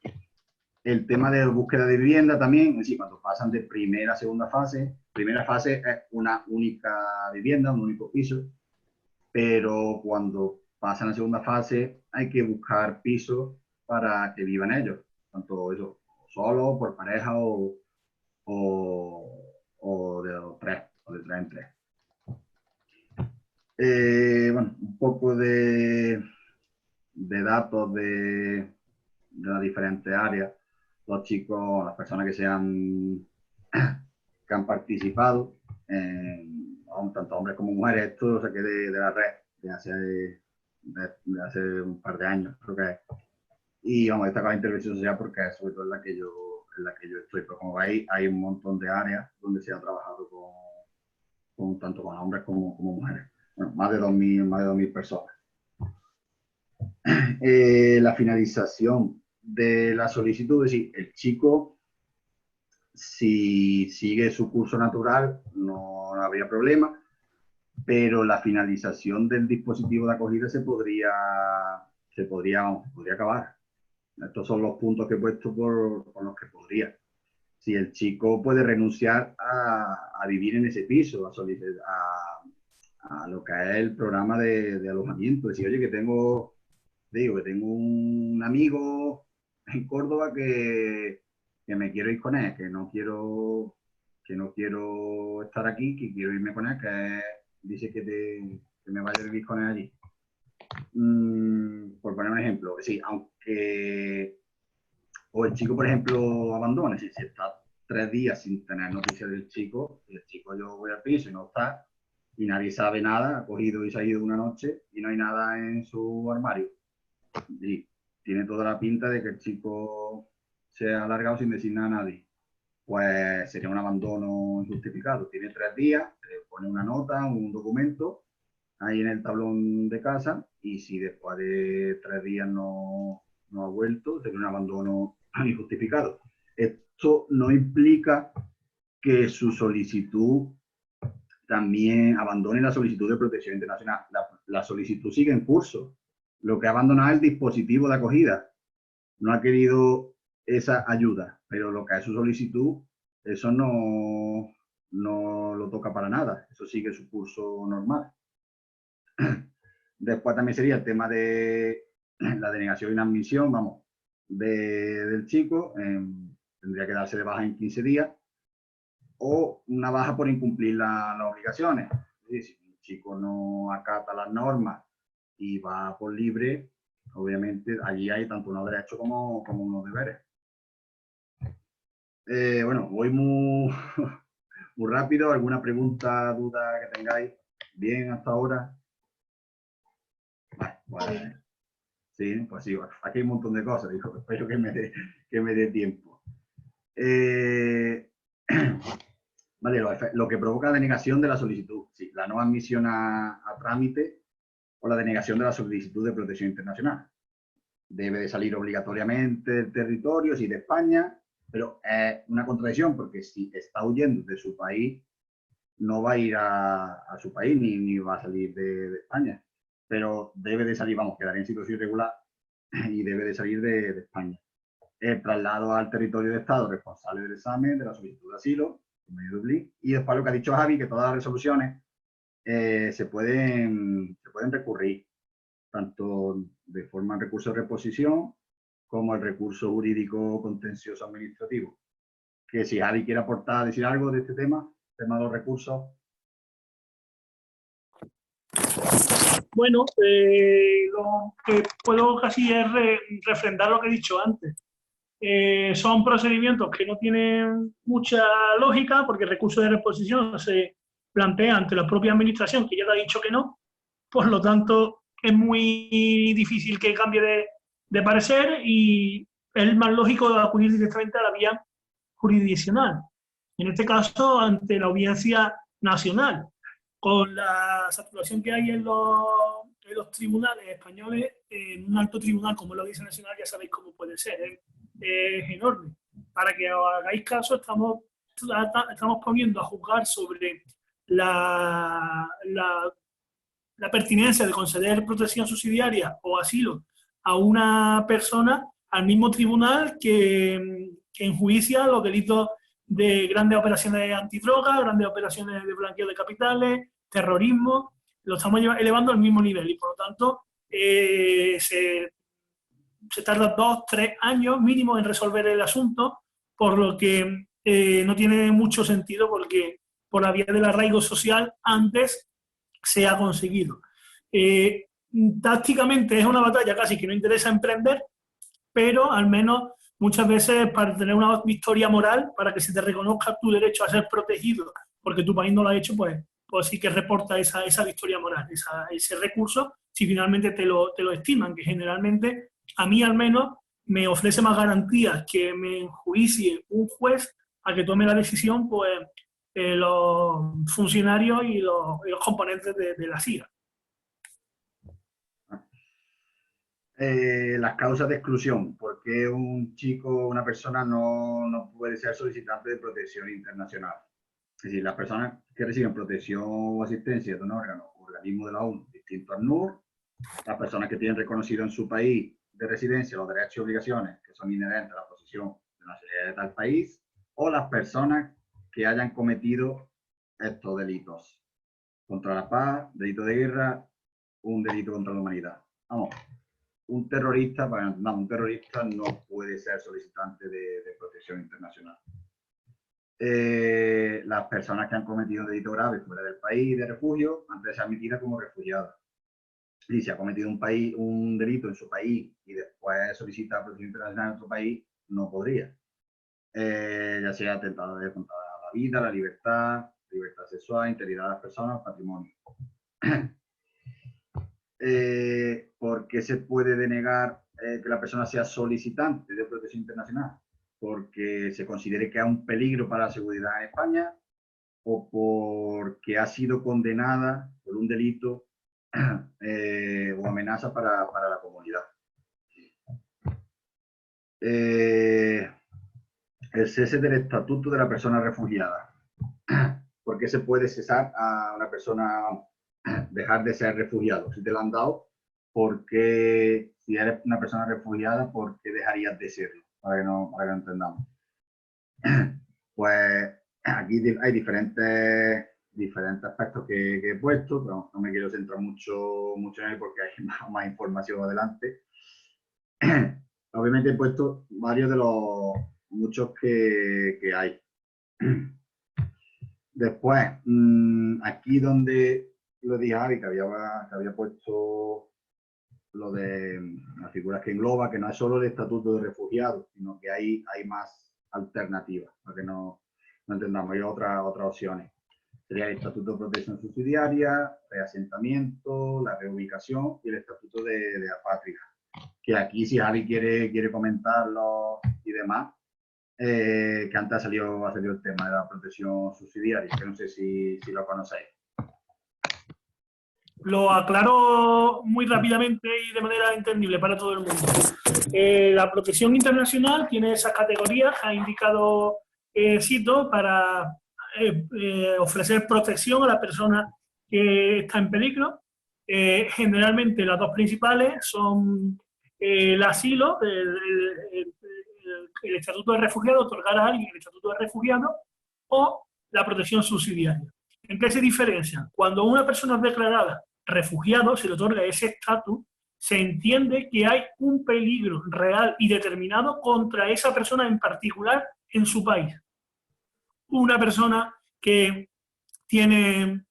El tema de búsqueda de vivienda también, es decir, cuando pasan de primera a segunda fase es una única vivienda, un único piso, pero cuando pasan a segunda fase hay que buscar pisos para que vivan ellos, tanto eso, solo, por pareja o de tres en tres. Bueno, un poco de datos de las diferentes áreas. Los chicos, las personas que han participado, tanto hombres como mujeres, esto se quede de la red, de hace un par de años, creo que es. Y vamos, destacar la intervención social porque es sobre todo en la que yo estoy. Pero como veis, hay un montón de áreas donde se ha trabajado tanto con hombres como mujeres. Bueno, más de 2.000 personas. La finalización de la solicitud, es decir, el chico, si sigue su curso natural, no habría problema, pero la finalización del dispositivo de acogida se podría acabar. Estos son los puntos que he puesto por los que podría. Si el chico puede renunciar a vivir en ese piso, a lo que es el programa de alojamiento. Decir, oye, que tengo un amigo en Córdoba que me quiero ir con él, que no quiero estar aquí, que quiero irme con él, que dice que me vaya a vivir con él allí. Por poner un ejemplo, es decir, aunque el chico, por ejemplo, abandone, si está 3 días sin tener noticias del chico, y el chico yo voy al piso y no está, y nadie sabe nada, ha cogido y se ha ido una noche y no hay nada en su armario. Y tiene toda la pinta de que el chico se ha alargado sin decir nada a nadie. Pues sería un abandono injustificado. Tiene 3 días, pone una nota, un documento ahí en el tablón de casa, y si después de 3 días no ha vuelto, sería un abandono injustificado. Esto no implica que su solicitud también abandone la solicitud de protección internacional. La solicitud sigue en curso. Lo que ha abandonado es el dispositivo de acogida. No ha querido esa ayuda, pero lo que es su solicitud, eso no lo toca para nada. Eso sigue su curso normal. Después también sería el tema de la denegación y inadmisión, vamos, del chico. Tendría que darse de baja en 15 días o una baja por incumplir las obligaciones. Es decir, si un chico no acata las normas y va por libre, obviamente allí hay tanto unos derechos como unos deberes. Bueno, voy muy rápido. ¿Alguna pregunta, duda que tengáis? ¿Bien hasta ahora? Vale, sí, pues sí, aquí hay un montón de cosas, digo, espero que me dé tiempo. Vale, lo que provoca la denegación de la solicitud, sí, la no admisión a trámite o la denegación de la solicitud de protección internacional. Debe de salir obligatoriamente del territorio, sí, de España, pero es una contradicción porque si está huyendo de su país, no va a ir a su país ni va a salir de España. Pero debe de salir, vamos, quedar en situación irregular y debe de salir de España. El traslado al territorio de Estado responsable del examen de la solicitud de asilo, y después lo que ha dicho Javi, que todas las resoluciones se pueden recurrir, tanto de forma de recurso de reposición como el recurso jurídico contencioso administrativo. Que si Javi quiere aportar, decir algo de este tema de los recursos. Bueno, lo que puedo casi es refrendar lo que he dicho antes. Son procedimientos que no tienen mucha lógica porque el recurso de reposición se plantea ante la propia administración, que ya te ha dicho que no. Por lo tanto, es muy difícil que cambie de parecer y es más lógico acudir directamente a la vía jurisdiccional. En este caso, ante la Audiencia Nacional. Con la saturación que hay en los tribunales españoles, en un alto tribunal como la Audiencia Nacional, ya sabéis cómo puede ser, es enorme. Para que os hagáis caso, estamos poniendo a juzgar sobre la pertinencia de conceder protección subsidiaria o asilo a una persona al mismo tribunal que enjuicia los delitos de grandes operaciones antidrogas, grandes operaciones de blanqueo de capitales, terrorismo. Lo estamos elevando al mismo nivel y por lo tanto se tarda 2-3 años mínimo en resolver el asunto, por lo que no tiene mucho sentido porque por la vía del arraigo social antes se ha conseguido. Tácticamente es una batalla casi que no interesa emprender, pero al menos muchas veces para tener una victoria moral, para que se te reconozca tu derecho a ser protegido, porque tu país no lo ha hecho, pues pues sí que reporta esa victoria moral, ese recurso, si finalmente te lo estiman, que generalmente, a mí al menos, me ofrece más garantías que me enjuicie un juez a que tome la decisión, pues, los funcionarios y los componentes de la CIA. Las causas de exclusión. ¿Por qué un chico, una persona no puede ser solicitante de protección internacional? Es decir, las personas que reciben protección o asistencia de un organismo de la ONU distinto al NUR, las personas que tienen reconocido en su país de residencia los derechos y obligaciones que son inherentes a la posición de nacionalidad de tal país, o las personas que hayan cometido estos delitos contra la paz, delito de guerra, un delito contra la humanidad. Vamos, un terrorista, para entender, un terrorista no puede ser solicitante de protección internacional. Las personas que han cometido un delito grave fuera del país de refugio han de ser admitidas como refugiadas. Y si ha cometido un delito en su país y después solicita protección internacional en otro país, no podría. Ya sea atentado contra la vida, la libertad sexual, integridad de las personas, patrimonio. ¿Por qué se puede denegar que la persona sea solicitante de protección internacional? Porque se considere que es un peligro para la seguridad en España, o porque ha sido condenada por un delito o amenaza para la comunidad. El cese del estatuto de la persona refugiada. ¿Por qué se puede cesar a una persona, dejar de ser refugiado? Si te lo han dado, ¿por qué, si eres una persona refugiada, por qué dejarías de serlo? Para que no entendamos. Pues aquí hay diferentes aspectos que he puesto, pero no me quiero centrar mucho en él porque hay más información adelante. Obviamente he puesto varios de los muchos que hay. Después, aquí donde lo dije Javi, que había puesto lo de las figuras que engloba, que no es solo el estatuto de refugiados, sino que hay más alternativas, para que no entendamos, hay otras opciones. Sería el estatuto de protección subsidiaria, reasentamiento, la reubicación y el estatuto de apátrida. Que aquí, si Javi quiere comentarlo y demás, que antes ha salido el tema de la protección subsidiaria, que no sé si lo conocéis. Lo aclaro muy rápidamente y de manera entendible para todo el mundo. La protección internacional tiene esas categorías, ha indicado Sito, para ofrecer protección a la persona que está en peligro. Generalmente las dos principales son el asilo, el estatuto de refugiado, otorgar a alguien el estatuto de refugiado, o la protección subsidiaria. ¿En qué se diferencian? Cuando una persona es declarada refugiado, se le otorga ese estatus, se entiende que hay un peligro real y determinado contra esa persona en particular en su país. Una persona que tiene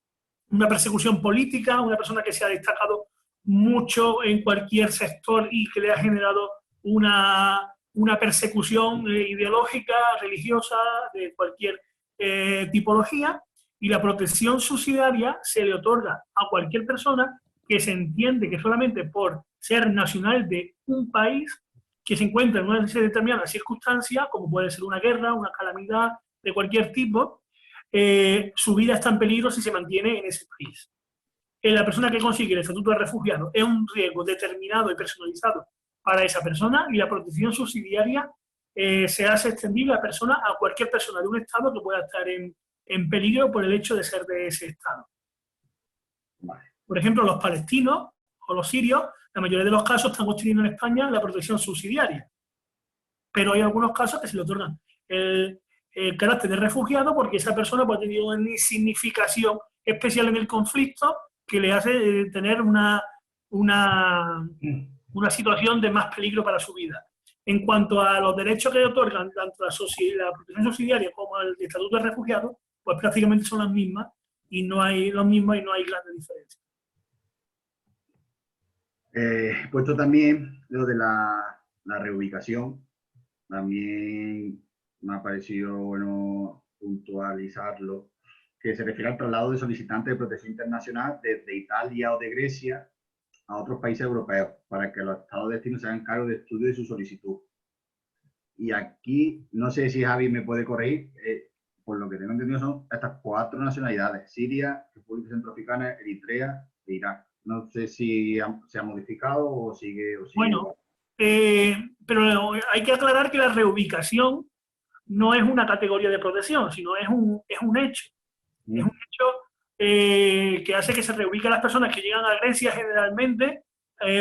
una persecución política, una persona que se ha destacado mucho en cualquier sector y que le ha generado una persecución ideológica, religiosa, de cualquier tipología, y la protección subsidiaria se le otorga a cualquier persona que se entiende que solamente por ser nacional de un país que se encuentra en una determinada circunstancia, como puede ser una guerra, una calamidad de cualquier tipo, su vida está en peligro si se mantiene en ese país. La persona que consigue el estatuto de refugiado es un riesgo determinado y personalizado para esa persona, y la protección subsidiaria se hace extendible a cualquier persona de un estado que pueda estar en peligro por el hecho de ser de ese estado. Vale. Por ejemplo, los palestinos o los sirios, la mayoría de los casos están obteniendo en España la protección subsidiaria, pero hay algunos casos que se le otorgan el carácter de refugiado porque esa persona puede tener una significación especial en el conflicto que le hace tener una situación de más peligro para su vida. En cuanto a los derechos que le otorgan tanto la protección subsidiaria como el estatuto de refugiado, pues prácticamente son las mismas y no hay grandes diferencias. He puesto también lo de la reubicación. También me ha parecido bueno puntualizarlo, que se refiere al traslado de solicitantes de protección internacional desde Italia o de Grecia a otros países europeos, para que los estados de destino se hagan cargo de estudio de su solicitud. Y aquí, no sé si Javi me puede corregir, por lo que tengo entendido son estas 4 nacionalidades: Siria, República Centroafricana, Eritrea e Irak. No sé si se ha modificado o sigue Bueno, igual. pero hay que aclarar que la reubicación no es una categoría de protección, sino es un hecho. Es un hecho que hace que se reubiquen las personas que llegan a Grecia generalmente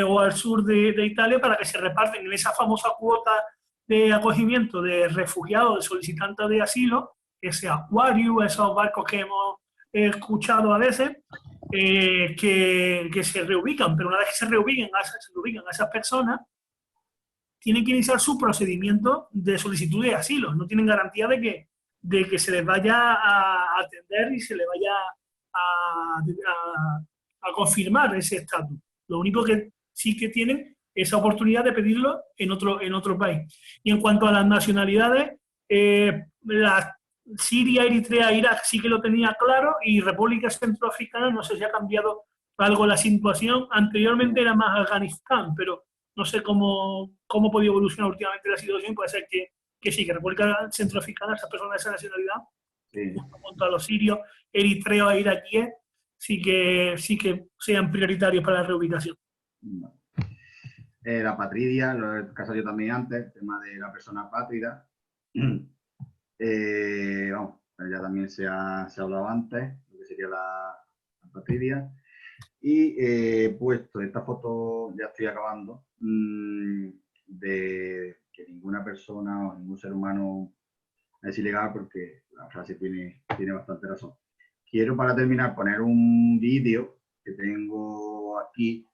o al sur de Italia, para que se reparten en esa famosa cuota de acogimiento de refugiados, de solicitantes de asilo, ese Aquarius, esos barcos que hemos escuchado a veces, que se reubican. Pero una vez que se reubican a esas personas, tienen que iniciar su procedimiento de solicitud de asilo. No tienen garantía de que se les vaya a atender y se les vaya a confirmar ese estatus. Lo único que sí que tienen es esa oportunidad de pedirlo en otro país. Y en cuanto a las nacionalidades, la Siria, Eritrea, Irak sí que lo tenía claro, y República Centroafricana no sé si ha cambiado algo la situación. Anteriormente era más Afganistán, pero no sé cómo ha podido evolucionar últimamente la situación. Puede ser que sí, que República Centroafricana, esas personas de esa nacionalidad, Sí. junto a los sirios, eritreos e iraquíes, sí que sean prioritarios para la reubicación. La patridia, lo he casado yo también antes, el tema de la persona apátrida. Vamos, ya también se ha hablado antes, lo que sería la patridia. Y he puesto esta foto, ya estoy acabando, de que ninguna persona o ningún ser humano es ilegal, porque la frase tiene bastante razón. Quiero, para terminar, poner un vídeo que tengo aquí,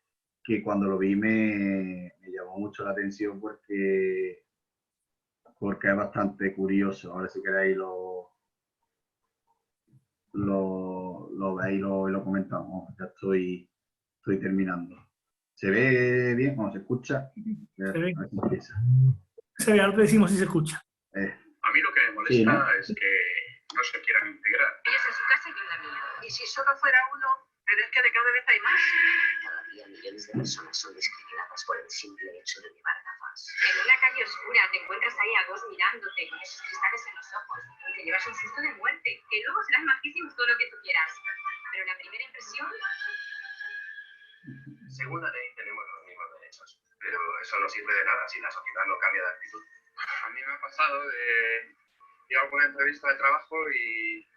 que cuando lo vi me llamó mucho la atención, porque es bastante curioso. Ahora, si queréis, lo veis y lo comentamos. Ya estoy terminando. ¿Se ve bien? ¿Cómo se escucha? Se ve. A ver si empieza. Se ve, ahora te decimos si se escucha. A mí lo que me molesta, sí, ¿no?, es que no se quieran integrar. Ella en su casa y yo en la mía. Y si solo fuera uno, pero es que de cada vez hay más. Cada día millones de personas son discriminadas por el simple hecho de llevar gafas. En una calle oscura te encuentras ahí a dos mirándote con esos cristales en los ojos y te llevas un susto de muerte. Que luego serás majísimo todo lo que tú quieras. Pero la primera impresión... Según la ley tenemos los mismos derechos, pero eso no sirve de nada si la sociedad no cambia de actitud. A mí me ha pasado de ir a alguna entrevista de trabajo y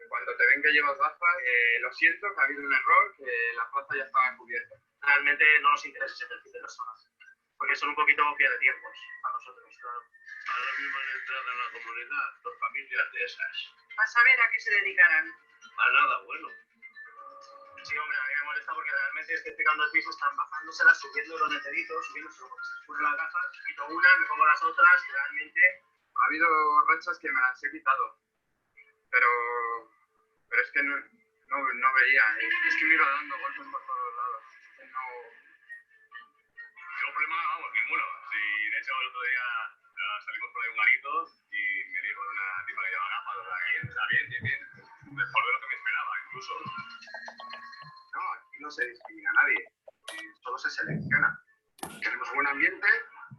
cuando te ven que llevas gafas, lo siento, que ha habido un error, que la plaza ya estaba cubierta. Realmente no nos interesa ese perfil de personas, porque son un poquito pie de tiempos para nosotros, claro. Ahora mismo han entrado en la comunidad 2 familias de esas. A saber a qué se dedicarán. A nada bueno. Sí, hombre, a mí me molesta porque realmente estoy picando el piso, están bajándoselas, subiendo los necesitos, subiéndose las gafas, quito una, me pongo las otras, y realmente... Ha habido rachas que me las he quitado, pero es que no veía, es que me iba dando golpes por todos lados. No... Tengo problema, vamos, ninguno. Sí, de hecho, el otro día salimos por ahí un garito y me di con una tipa que lleva gafas, o sea, bien. Mejor de lo que me esperaba, incluso. No, aquí no se discrimina a nadie, solo se selecciona. Tenemos buen ambiente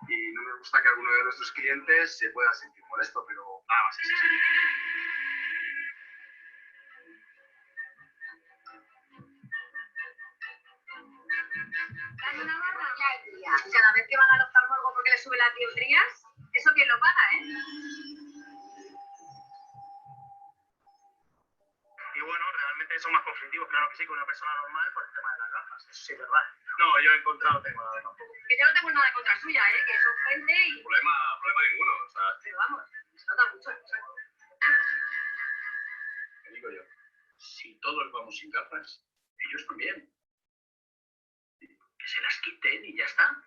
y no nos gusta que alguno de nuestros clientes se pueda sentir molesto, pero nada más es eso. Hay una barra ya hay día. Cada vez que van al oftalmólogo porque les sube las dioptrías, eso quién lo paga, ¿eh? Y bueno, realmente son más conflictivos, claro que sí, que una persona normal por el tema de las gafas, eso sí es verdad. No, yo he encontrado tema tampoco. Que yo no tengo nada en contra suya, ¿eh? Que son gente y... Problema ninguno, o sea... Pero vamos, se nota mucho. Te digo yo, si todos vamos sin gafas, ellos también. Que se las quiten y ya está.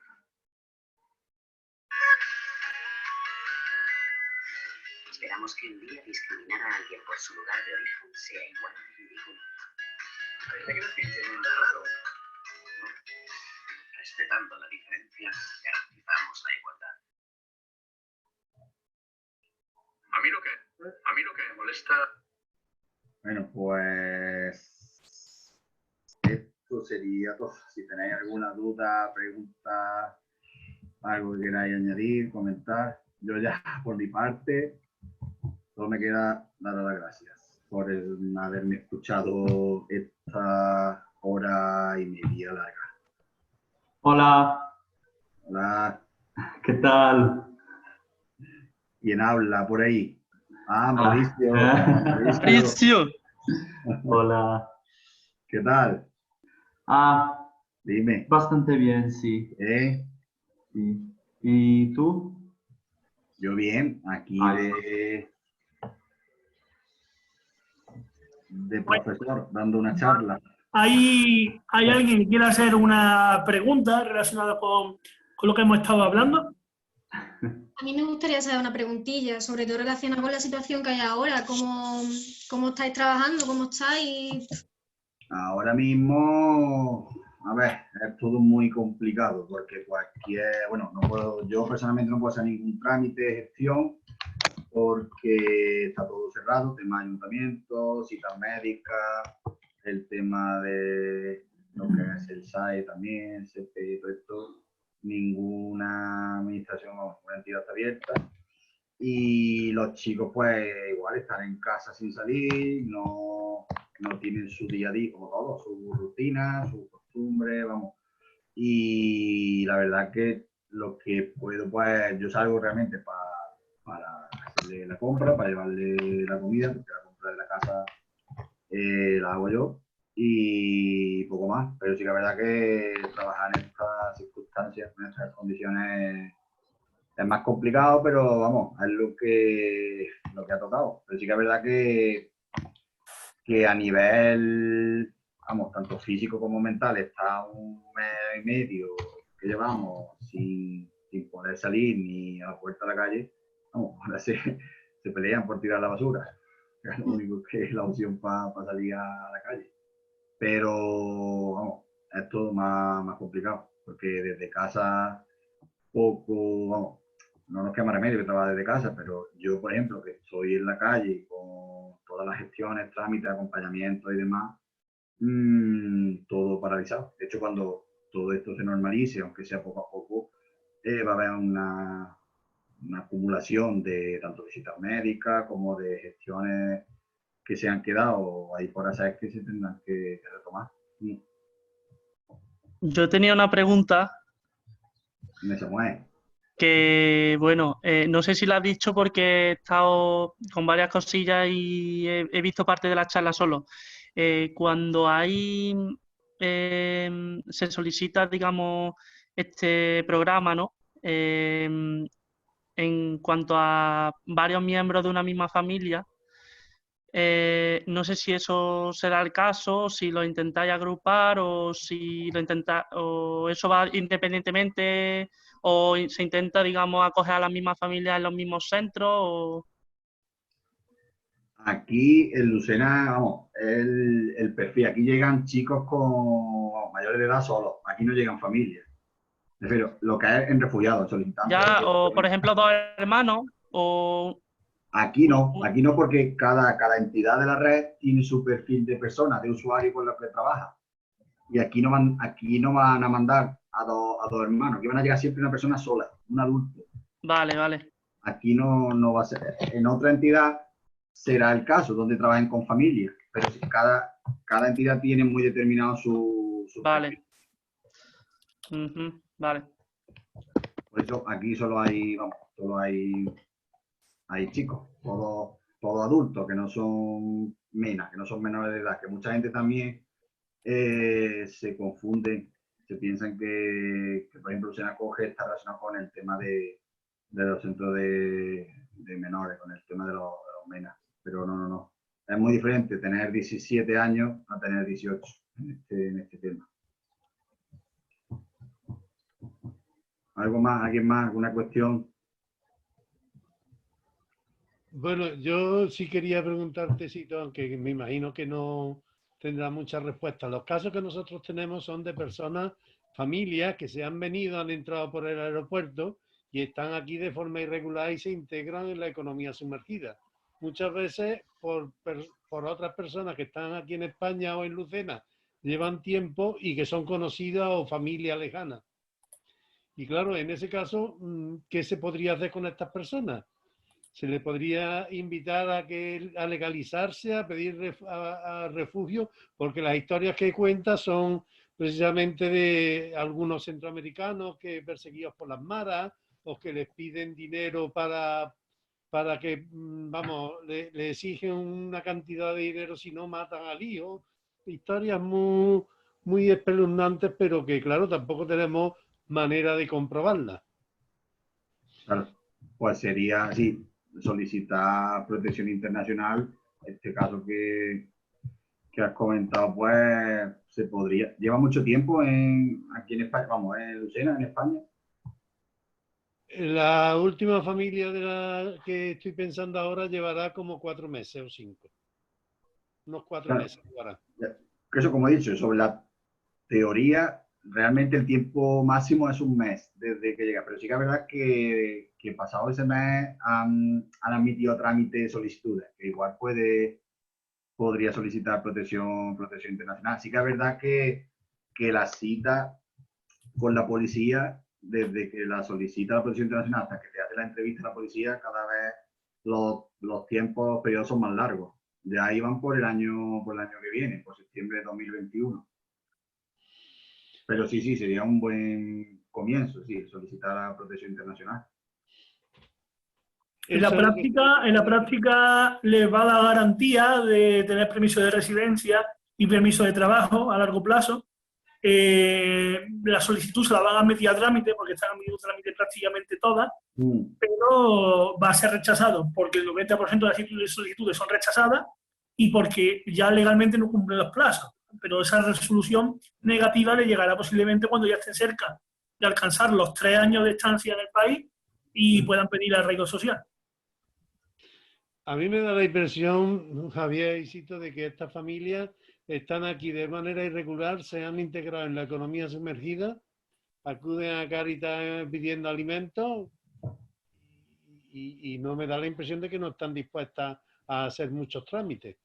Esperamos que un día discriminar a alguien por su lugar de origen sea igual de ridículo. Parece que no tiene nada raro. Respetando la diferencia, garantizamos la igualdad. A mí lo que me molesta Bueno, pues esto sería todo. Si tenéis alguna duda, pregunta, algo que queráis añadir, comentar, yo ya por mi parte, solo me queda dar las gracias por haberme escuchado esta hora y media larga. Hola, Hola, ¿qué tal? ¿quién habla por ahí? Ah, Mauricio. Mauricio. Hola. ¿Qué tal? Dime. Bastante bien, sí. Sí. ¿Y tú? Yo bien, aquí de profesor, dando una charla. ¿Hay alguien que quiera hacer una pregunta relacionada con lo que hemos estado hablando? A mí me gustaría saber una preguntilla, sobre todo relacionada con la situación que hay ahora. ¿Cómo estáis trabajando? ¿Cómo estáis? Ahora mismo, a ver, es todo muy complicado porque yo personalmente no puedo hacer ningún trámite de gestión porque está todo cerrado, tema de ayuntamientos, citas médicas, el tema de lo que es el SAE también, CP, todo esto, ninguna administración o una entidad está abierta. Y los chicos pues igual están en casa sin salir, no tienen su día a día como todos, su rutina, su costumbre, vamos. Y la verdad que lo que puedo, pues yo salgo realmente para hacerle la compra, para llevarle la comida, porque la compra de la casa la hago yo y poco más. Pero sí que la verdad que trabajar en estas circunstancias, en estas condiciones es más complicado, pero vamos, es lo que ha tocado. Pero sí que es verdad que a nivel, vamos, tanto físico como mental, está un mes y medio que llevamos sin poder salir ni a la puerta de la calle. Vamos, ahora se pelean por tirar la basura. Es lo único que es la opción para salir a la calle. Pero, vamos, es todo más complicado, porque desde casa poco, vamos, no nos queda más remedio que trabajar desde casa, pero yo, por ejemplo, que estoy en la calle con todas las gestiones, trámites, acompañamiento y demás, todo paralizado. De hecho, cuando todo esto se normalice, aunque sea poco a poco, va a haber una acumulación de tanto visitas médicas como de gestiones que se han quedado ahí por hacer que se tendrán que retomar. Yo tenía una pregunta que, bueno, no sé si la has dicho porque he estado con varias cosillas y he visto parte de la charla solo. Cuando se solicita, digamos, este programa, ¿no? En cuanto a varios miembros de una misma familia, no sé si eso será el caso, si lo intentáis agrupar o si o eso va independientemente o se intenta, digamos, acoger a las mismas familias en los mismos centros. Aquí en Lucena, vamos, el perfil, aquí llegan chicos con mayores de edad solos, aquí no llegan familias. Prefiero lo que es en refugiados, solicitantes. Ya, o por ejemplo, dos hermanos, o... Aquí no porque cada entidad de la red tiene su perfil de persona, de usuario con los que trabaja. Y aquí no van a mandar a dos hermanos, aquí van a llegar siempre una persona sola, un adulto. Vale. Aquí no va a ser. En otra entidad será el caso, donde trabajen con familias, pero si cada entidad tiene muy determinado su vale. Vale. Por eso aquí solo hay chicos, todos adultos, que no son menas, que no son menores de edad, que mucha gente también se confunde, se piensan que por ejemplo, se acoge, está relacionado con el tema de los centros de menores, con el tema de los menas, pero no. Es muy diferente tener 17 años a tener 18 en este tema. ¿Algo más? ¿Alguien más? ¿Alguna cuestión? Bueno, yo sí quería preguntarte, Sito, aunque me imagino que no tendrá mucha respuesta. Los casos que nosotros tenemos son de personas, familias que se han venido, han entrado por el aeropuerto y están aquí de forma irregular y se integran en la economía sumergida. muchas veces por otras personas que están aquí en España o en Lucena, llevan tiempo y que son conocidas o familia lejana. Y claro, en ese caso, ¿qué se podría hacer con estas personas? ¿Se le podría invitar a legalizarse, a pedir a refugio? Porque las historias que cuenta son precisamente de algunos centroamericanos que perseguidos por las maras o que les piden dinero para que, vamos, le exigen una cantidad de dinero si no matan al hijo. Historias muy espeluznantes, pero que, claro, tampoco tenemos manera de comprobarlas. Claro, pues sería así, solicitar protección internacional. Este caso que has comentado, pues se podría. Lleva mucho tiempo aquí en España, vamos, en Lucena, en España. La última familia de la que estoy pensando ahora llevará como 4 meses o 5. Unos 4 meses llevará. Eso, como he dicho, sobre la teoría, realmente el tiempo máximo es un mes desde que llega. Pero sí que es verdad que pasado ese mes han admitido trámite de solicitudes, que igual podría solicitar protección internacional. Sí que es verdad que la cita con la policía, desde que la solicita la protección internacional hasta que te hace la entrevista a la policía, cada vez los tiempos, periodos son más largos. De ahí van por el año que viene, por septiembre de 2021. Pero sí, sería un buen comienzo, sí, solicitar la protección internacional. En la práctica les va a dar garantía de tener permiso de residencia y permiso de trabajo a largo plazo. La solicitud se la van a meter a trámite, porque están metiendo trámite prácticamente todas, pero va a ser rechazado porque el 90% de las solicitudes son rechazadas y porque ya legalmente no cumplen los plazos. Pero esa resolución negativa le llegará posiblemente cuando ya estén cerca de alcanzar los 3 años de estancia en el país y puedan pedir arraigo social. A mí me da la impresión, Javier y Sito, de que estas familias están aquí de manera irregular, se han integrado en la economía sumergida, acuden a Cáritas pidiendo alimentos y no me da la impresión de que no están dispuestas a hacer muchos trámites.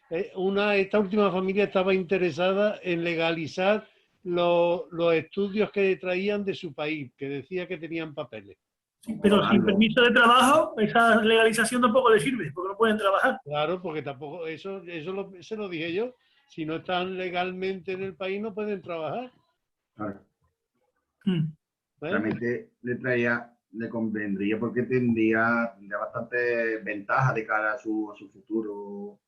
Esta última familia estaba interesada en legalizar los estudios que traían de su país, que decía que tenían papeles. Pero sin permiso de trabajo, esa legalización tampoco les sirve, porque no pueden trabajar. Claro, porque tampoco, se lo dije yo, si no están legalmente en el país no pueden trabajar. Claro. Realmente le convendría porque tendría bastante ventaja de cara a su futuro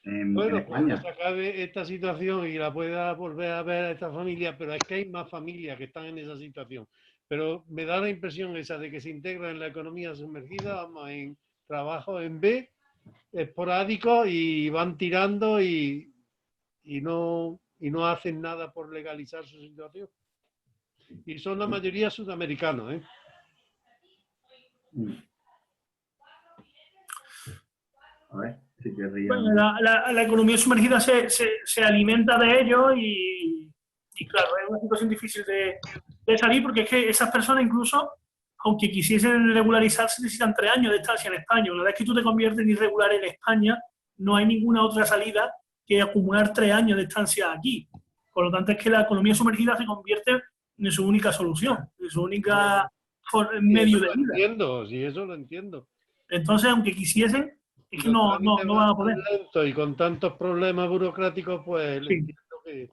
en España. Cuando se acabe esta situación y la pueda volver a ver a esta familia, pero es que hay más familias que están en esa situación. Pero me da la impresión esa de que se integran en la economía sumergida, vamos, en trabajo en B, esporádico, y van tirando y no hacen nada por legalizar su situación. Y son la mayoría sudamericanos, ¿eh? A ver, si querría... Bueno, la economía sumergida se alimenta de ello y claro, es una situación difícil de salir porque es que esas personas incluso, aunque quisiesen regularizarse, necesitan 3 años de estancia en España. Una vez que tú te conviertes en irregular en España, no hay ninguna otra salida que acumular 3 años de estancia aquí. Por lo tanto, es que la economía sumergida se convierte en su única solución, en su única medio de vida. Sí, eso lo entiendo. Entonces, aunque quisiesen, es que no van a poder. Y con tantos problemas burocráticos, pues entiendo que...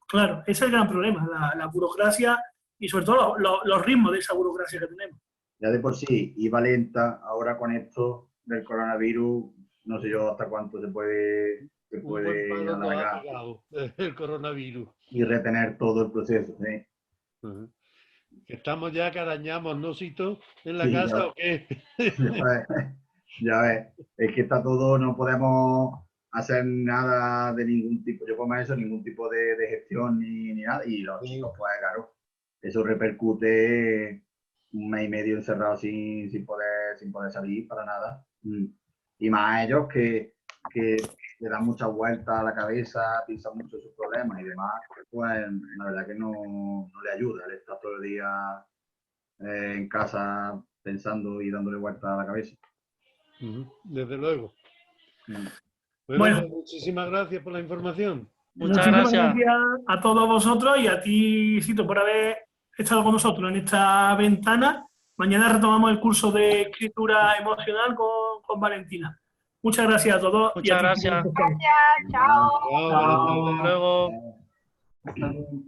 Claro, ese es el gran problema, la burocracia y sobre todo los ritmos de esa burocracia que tenemos. Ya de por sí iba lenta, ahora con esto del coronavirus, no sé yo hasta cuánto se puede alargar el coronavirus. Y retener todo el proceso. ¿Sí? Estamos ya que arañamos, ¿no, Sito? ¿En la casa o qué? Ya ves, es que está todo, no podemos hacer nada de ningún tipo, yo como eso, ningún tipo de gestión ni nada, y los chicos, pues claro, eso repercute 1 mes y medio encerrados sin poder salir para nada. Y más a ellos que le dan muchas vueltas a la cabeza, piensan mucho sus problemas y demás, pues la verdad que no le ayuda el estar todo el día en casa pensando y dándole vueltas a la cabeza. Desde luego. Bueno. Pues muchísimas gracias por la información. Muchísimas gracias a todos vosotros y a ti, Cito, por haber estado con nosotros en esta ventana. Mañana retomamos el curso de escritura emocional con Valentina. Muchas gracias a todos. Muchas gracias. Gracias, chao. Hasta luego. Hasta luego.